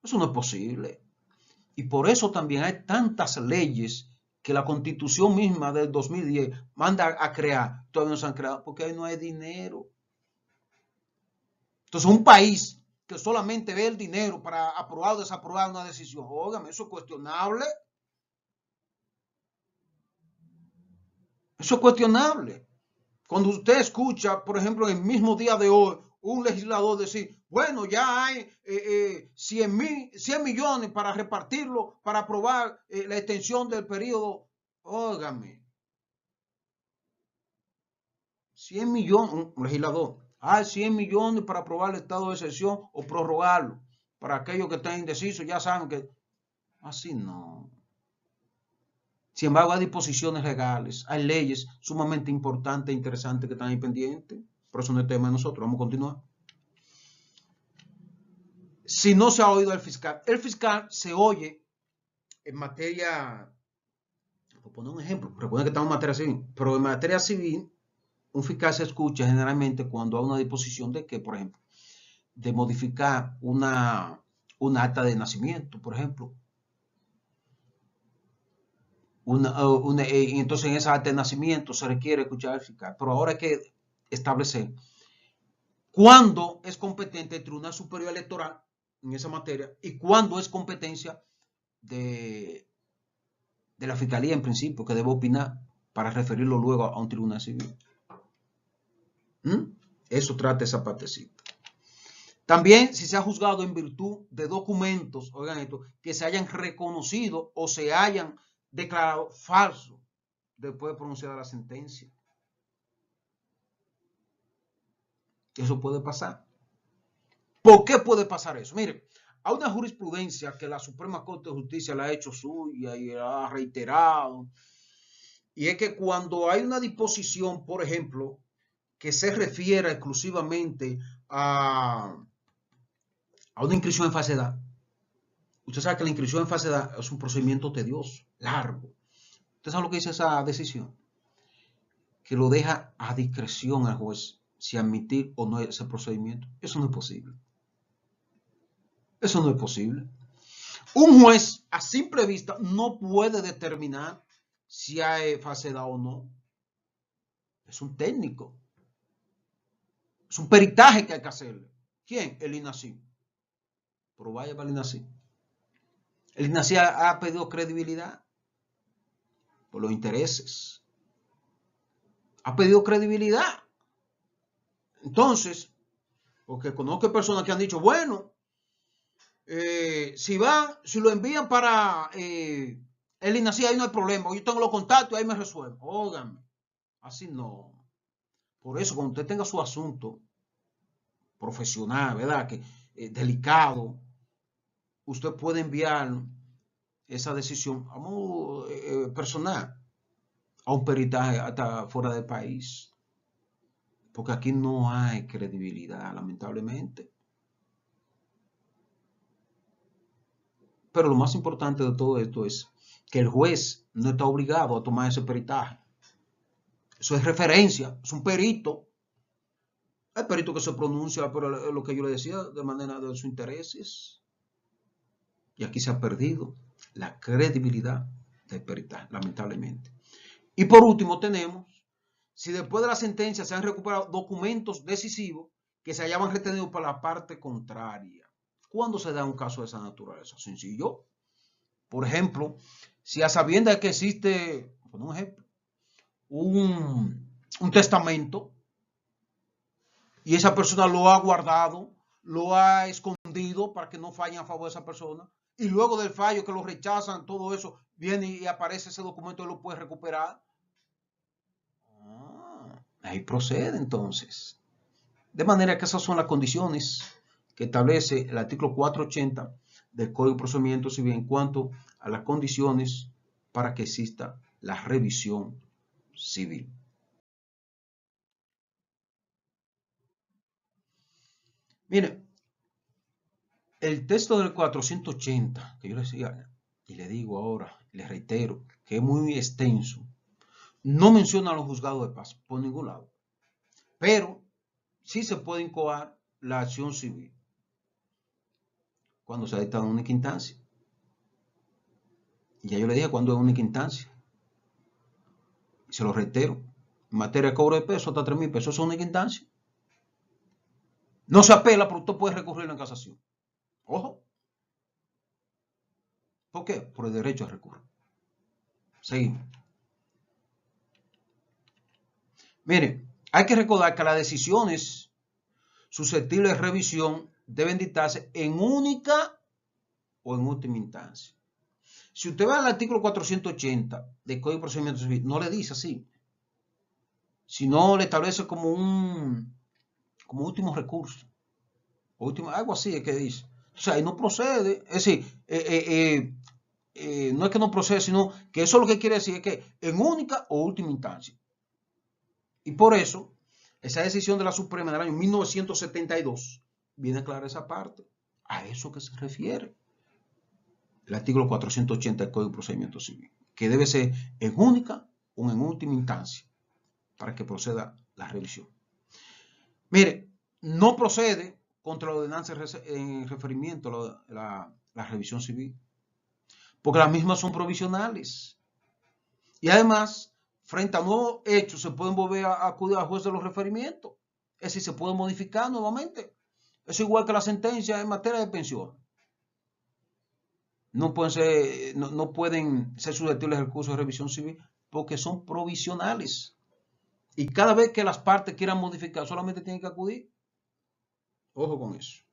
Eso no es posible. Y por eso también hay tantas leyes que la Constitución misma del 2010 manda a crear. Todavía no se han creado porque ahí no hay dinero. Entonces, un país que solamente ve el dinero para aprobar o desaprobar una decisión, óigame, eso es cuestionable. Eso es cuestionable. Cuando usted escucha, por ejemplo, en el mismo día de hoy, un legislador decir, bueno, ya hay 100 millones para repartirlo, para aprobar la extensión del periodo. Óigame, 100 millones, un legislador, hay 100 millones para aprobar el estado de excepción o prorrogarlo. Para aquellos que están indecisos, ya saben que así no. Sin embargo, hay disposiciones legales, hay leyes sumamente importantes e interesantes que están ahí pendientes. Por eso no es tema de nosotros. Vamos a continuar. Si no se ha oído al fiscal, el fiscal se oye en materia, por poner un ejemplo, recuerden que estamos en materia civil, pero en materia civil, un fiscal se escucha generalmente cuando hay una disposición de que, por ejemplo, de modificar una acta de nacimiento, por ejemplo. Entonces en esa acta de nacimiento se requiere escuchar al fiscal, pero ahora hay que establecer cuándo es competente el Tribunal Superior Electoral en esa materia y cuándo es competencia de la Fiscalía en principio, que debe opinar para referirlo luego a un tribunal civil. Eso trata esa partecita. También si se ha juzgado en virtud de documentos, oigan esto, que se hayan reconocido o se hayan declarado falsos después de pronunciada la sentencia. Eso puede pasar. ¿Por qué puede pasar eso? Mire, hay una jurisprudencia que la Suprema Corte de Justicia la ha hecho suya y la ha reiterado. Y es que cuando hay una disposición, por ejemplo, que se refiera exclusivamente a una inscripción en falsedad, usted sabe que la inscripción en falsedad es un procedimiento tedioso, largo. ¿Usted sabe lo que dice esa decisión? Que lo deja a discreción al juez si admitir o no ese procedimiento. Eso no es posible. Eso no es posible. Un juez a simple vista no puede determinar si hay falsedad o no. Es un técnico. Es un peritaje que hay que hacerle. ¿Quién? El INACI. Pero vaya para el INACI. El INACI ha pedido credibilidad por los intereses. Ha pedido credibilidad. Entonces, porque conozco personas que han dicho, bueno, si lo envían para el INACI, ahí no hay problema. Yo tengo los contactos y ahí me resuelvo. Óigame, así no. Por eso, cuando usted tenga su asunto profesional, ¿verdad? Que delicado, usted puede enviar esa decisión a modo personal a un peritaje hasta fuera del país. Porque aquí no hay credibilidad, lamentablemente. Pero lo más importante de todo esto es que el juez no está obligado a tomar ese peritaje. Eso es referencia, es un perito. Hay perito que se pronuncia por lo que yo le decía de manera de sus intereses. Y aquí se ha perdido la credibilidad del peritaje, lamentablemente. Y por último tenemos, si después de la sentencia se han recuperado documentos decisivos que se hayan retenido por la parte contraria. ¿Cuándo se da un caso de esa naturaleza? Sencillo. Por ejemplo, si a sabiendas de que existe, por un ejemplo, un testamento y esa persona lo ha guardado, lo ha escondido para que no fallen a favor de esa persona, y luego del fallo que lo rechazan, todo eso, viene y aparece ese documento y lo puede recuperar. Ahí procede entonces. De manera que esas son las condiciones que establece el artículo 480 del Código de Procedimiento Civil en cuanto a las condiciones para que exista la revisión civil. Mire, el texto del 480, que yo le decía, y le digo ahora, le reitero, que es muy extenso, no menciona a los juzgados de paz por ningún lado, pero sí se puede incoar la acción civil cuando se ha dictado en única instancia. Y ya yo le dije cuando es única instancia. Y se lo reitero. En materia de cobro de peso, hasta 3.000 pesos, es única instancia. No se apela, pero usted puede recurrirlo en casación. Ojo. ¿Por qué? Por el derecho a recurrir. Seguimos. Mire, hay que recordar que las decisiones susceptibles de revisión deben dictarse en única o en última instancia. Si usted va al artículo 480 del Código de Procedimiento Civil, no le dice así, sino le establece como como último recurso. Algo así es que dice. O sea, ahí no procede. Es decir, no es que no procede, sino que eso lo que quiere decir es que en única o última instancia. Y por eso, esa decisión de la Suprema del año 1972 viene a aclarar esa parte. A eso que se refiere el artículo 480 del Código de Procedimiento Civil, que debe ser en única o en última instancia para que proceda la revisión. Mire, no procede contra la ordenanza en referimiento a la revisión civil, porque las mismas son provisionales. Y además, frente a nuevos hechos, se pueden volver a acudir al juez de los referimientos. Es decir, se puede modificar nuevamente. Es igual que la sentencia en materia de pensión. No pueden ser susceptibles del recurso de revisión civil porque son provisionales. Y cada vez que las partes quieran modificar, solamente tienen que acudir. Ojo con eso.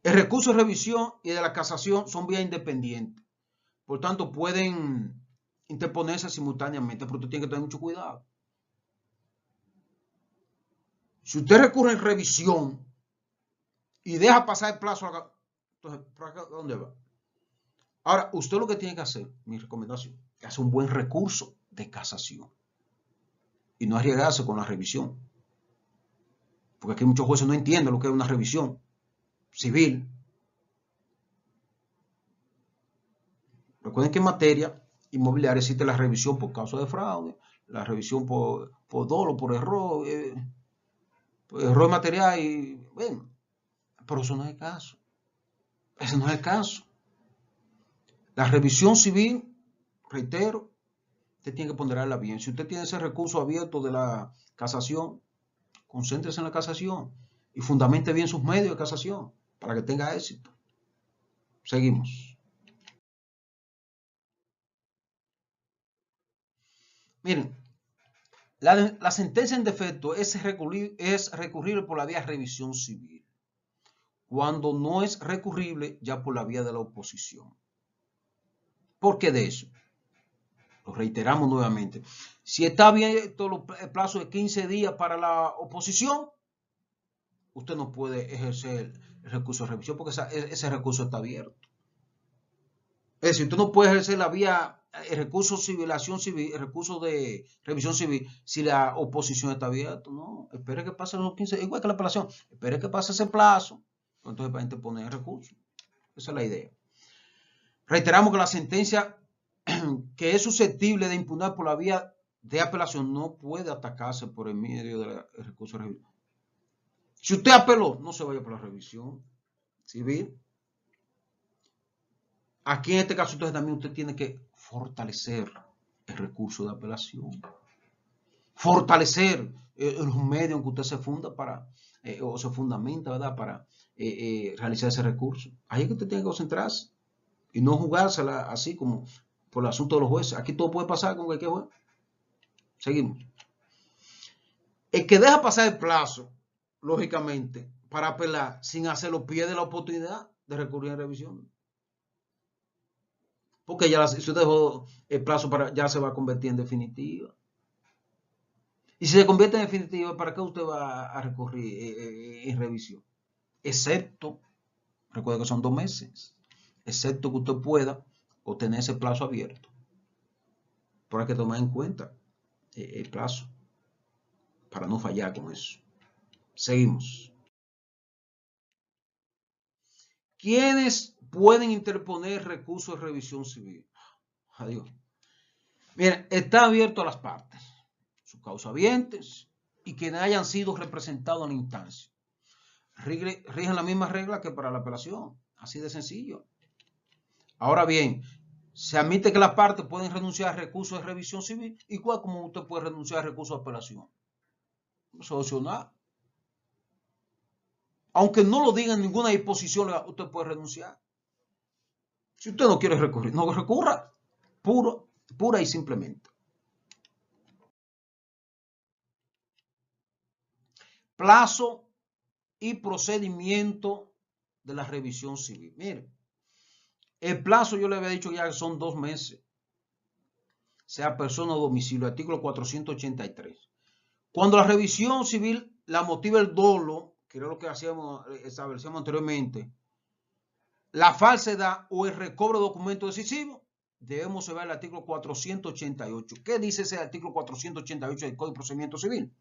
El recurso de revisión y de la casación son vías independientes. Por tanto, pueden interponerse simultáneamente, pero usted tiene que tener mucho cuidado. Si usted recurre en revisión y deja pasar el plazo, entonces, ¿para dónde va? Ahora, usted lo que tiene que hacer, mi recomendación, es hacer un buen recurso de casación y no arriesgarse con la revisión. Porque aquí muchos jueces no entienden lo que es una revisión civil. Recuerden que en materia inmobiliaria existe la revisión por causa de fraude, la revisión por dolo, por error material, y bueno, pero eso no es el caso. Ese no es el caso. La revisión civil, reitero, usted tiene que ponderarla bien. Si usted tiene ese recurso abierto de la casación, concéntrese en la casación y fundamente bien sus medios de casación para que tenga éxito. Seguimos. Miren, la sentencia en defecto es recurrible por la vía de revisión civil. Cuando no es recurrible, ya por la vía de la oposición. ¿Por qué de eso? Lo reiteramos nuevamente. Si está abierto el plazo de 15 días para la oposición, usted no puede ejercer el recurso de revisión porque ese recurso está abierto. Es decir, usted no puede ejercer la vía, el recurso civilación civil, el recurso de revisión civil, si la oposición está abierta. No, espere que pasen los 15, igual que la apelación, espere que pase ese plazo, entonces para interponer el recurso. Esa es la idea. Reiteramos que la sentencia que es susceptible de impugnar por la vía de apelación no puede atacarse por el medio del recurso de revisión. Si usted apeló, no se vaya por la revisión civil. Aquí en este caso entonces también usted tiene que fortalecer el recurso de apelación. Fortalecer los medios en que usted se funda para, o se fundamenta, ¿verdad? Para realizar ese recurso. Ahí es que usted tiene que concentrarse y no jugársela así como por el asunto de los jueces. Aquí todo puede pasar con cualquier juez. Seguimos. El que deja pasar el plazo, lógicamente, para apelar sin hacerlo pierde la oportunidad de recurrir a revisión. Porque ya si usted dejó el plazo ya se va a convertir en definitiva. Y si se convierte en definitiva, ¿para qué usted va a recurrir en revisión? Excepto, recuerde que son 2 meses, excepto que usted pueda obtener ese plazo abierto. Pero hay que tomar en cuenta el plazo para no fallar con eso. Seguimos. ¿Quiénes pueden interponer recursos de revisión civil? Adiós. Miren, está abierto a las partes, sus causavientes y quienes hayan sido representados en la instancia. Rigen la misma regla que para la apelación, así de sencillo. Ahora bien, se admite que las partes pueden renunciar a recursos de revisión civil, igual como usted puede renunciar a recursos de apelación. Eso es opcional. Aunque no lo diga en ninguna disposición legal, usted puede renunciar. Si usted no quiere recurrir, no recurra. Pura y simplemente. Plazo y procedimiento de la revisión civil. Mire, el plazo yo le había dicho ya que son 2 meses. Sea persona o domicilio, artículo 483. Cuando la revisión civil la motiva el dolo, que era lo que establecíamos anteriormente, la falsedad o el recobro de documento decisivo, debemos observar el artículo 488. ¿Qué dice ese artículo 488 del Código de Procedimiento Civil?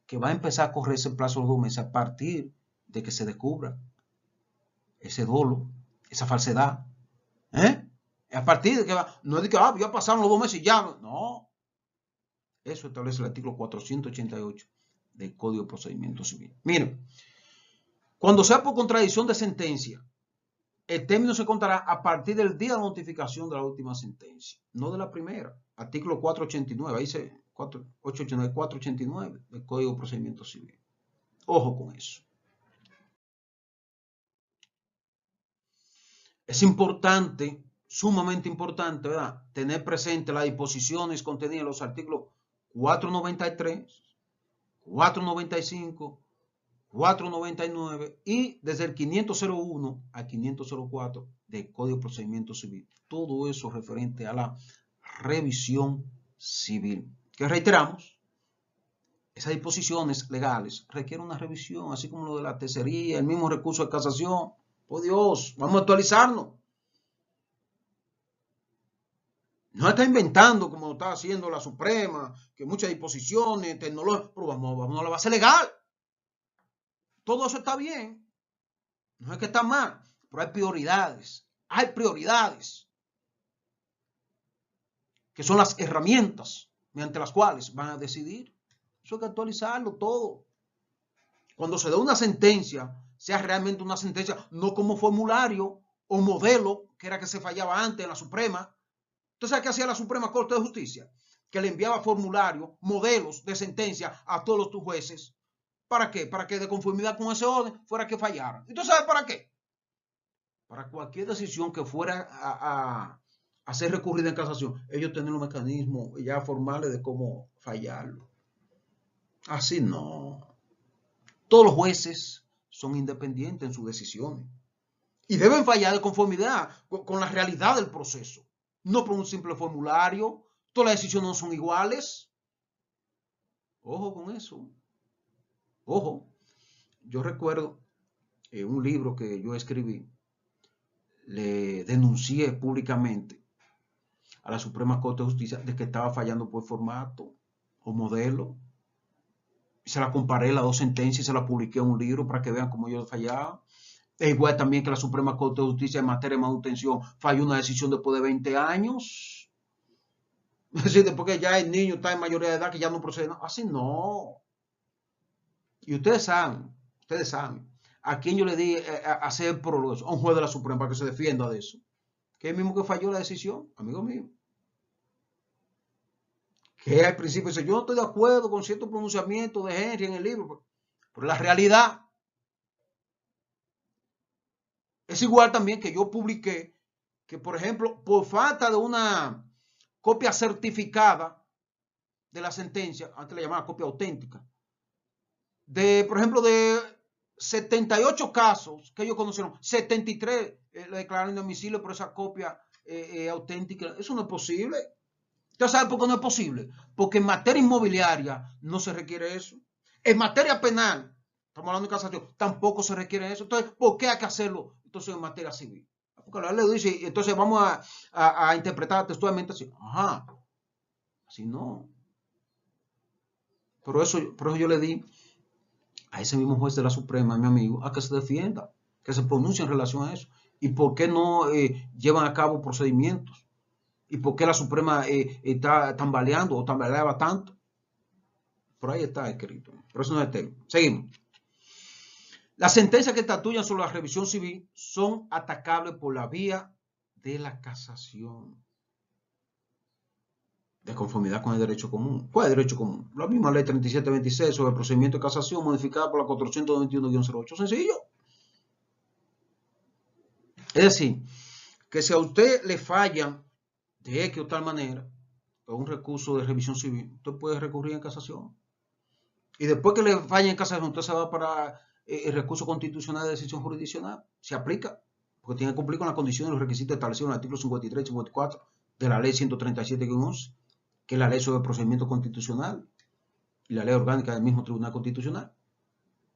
Que va a empezar a correr ese plazo de 2 meses a partir de que se descubra ese dolo, esa falsedad. A partir de que no es de que ya pasaron los 2 meses y ya. No. Eso establece el artículo 488 del Código de Procedimiento Civil. Miren, cuando sea por contradicción de sentencia, el término se contará a partir del día de notificación de la última sentencia, no de la primera. Artículo 489, ahí dice 489 del Código de Procedimiento Civil. Ojo con eso. Es importante, sumamente importante, ¿verdad?, tener presente las disposiciones contenidas en los artículos 493, 495, 499 y desde el 501 al 504 del Código de Procedimiento Civil. Todo eso referente a la revisión civil. Que reiteramos, esas disposiciones legales requieren una revisión, así como lo de la tercería, el mismo recurso de casación. Por Dios, vamos a actualizarnos. No está inventando como lo está haciendo la Suprema, que muchas disposiciones tecnológicas, pero vamos a la base legal. Todo eso está bien. No es que está mal, pero hay prioridades. Hay prioridades que son las herramientas mediante las cuales van a decidir. Eso hay que actualizarlo todo. Cuando se da una sentencia, sea realmente una sentencia, no como formulario o modelo, que era que se fallaba antes en la Suprema. ¿Usted sabe qué hacía la Suprema Corte de Justicia? Que le enviaba formularios, modelos de sentencia a todos los jueces. ¿Para qué? Para que de conformidad con ese orden fuera que fallaran. ¿Y tú sabes para qué? Para cualquier decisión que fuera a ser recurrida en casación, ellos tienen un mecanismo ya formales de cómo fallarlo. Así no. Todos los jueces son independientes en sus decisiones y deben fallar de conformidad con la realidad del proceso. No por un simple formulario. Todas las decisiones no son iguales. Ojo con eso. Ojo. Yo recuerdo un libro que yo escribí, le denuncié públicamente a la Suprema Corte de Justicia de que estaba fallando por formato o modelo. Se la comparé las dos sentencias y se la publiqué en un libro para que vean cómo yo fallaba. Es igual también que la Suprema Corte de Justicia en materia de manutención falló una decisión después de 20 años. Es decir, después que ya el niño está en mayoría de edad, que ya no procede. Así no. Y ustedes saben, a quién yo le di a hacer prólogo, a un juez de la Suprema para que se defienda de eso. Que es el mismo que falló la decisión, amigo mío. Que al principio dice, yo no estoy de acuerdo con cierto pronunciamiento de Henry en el libro, pero la realidad es igual también que yo publiqué que, por ejemplo, por falta de una copia certificada de la sentencia, antes le llamaba copia auténtica, por ejemplo, de 78 casos que ellos conocieron, 73 le declararon inadmisible por esa copia auténtica. Eso no es posible. ¿Usted sabe por qué no es posible? Porque en materia inmobiliaria no se requiere eso. En materia penal, estamos hablando de casación, tampoco se requiere eso. Entonces, ¿por qué hay que hacerlo entonces en materia civil? Porque la ley dice, entonces vamos a interpretar textualmente así. Ajá, así no. Por eso yo le di a ese mismo juez de la Suprema, mi amigo, a que se defienda, que se pronuncie en relación a eso. ¿Y por qué no llevan a cabo procedimientos? ¿Y por qué la Suprema está tambaleando o tambaleaba tanto? Por ahí está escrito. Pero eso no es el tema. Seguimos. Las sentencias que estatuyan sobre la revisión civil son atacables por la vía de la casación, de conformidad con el derecho común. ¿Cuál es el derecho común? La misma ley 3726 sobre el procedimiento de casación modificada por la 421-08. Sencillo. Es decir, que si a usted le fallan de X o tal manera, o un recurso de revisión civil, usted puede recurrir en casación. Y después que le falle en casación, usted se va para el recurso constitucional de decisión jurisdiccional. Se aplica, porque tiene que cumplir con las condiciones y los requisitos establecidos en el artículo 53 y 54 de la ley 137-11, que es la ley sobre el procedimiento constitucional y la ley orgánica del mismo Tribunal Constitucional.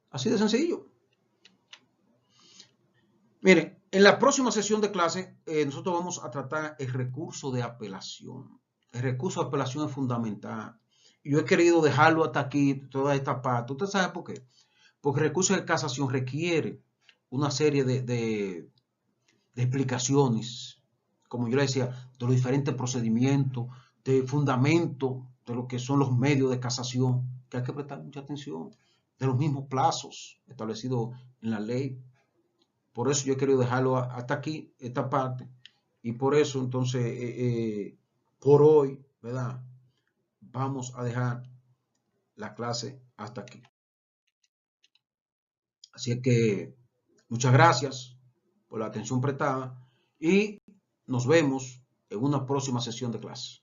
Así de sencillo. Miren, en la próxima sesión de clase, nosotros vamos a tratar el recurso de apelación. El recurso de apelación es fundamental. Y yo he querido dejarlo hasta aquí, toda esta parte. ¿Usted sabe por qué? Porque el recurso de casación requiere una serie de explicaciones, como yo le decía, de los diferentes procedimientos, de fundamento de lo que son los medios de casación, que hay que prestar mucha atención, de los mismos plazos establecidos en la ley. Por eso yo he querido dejarlo hasta aquí, esta parte, y por eso entonces, por hoy, ¿verdad? Vamos a dejar la clase hasta aquí. Así es que muchas gracias por la atención prestada y nos vemos en una próxima sesión de clase.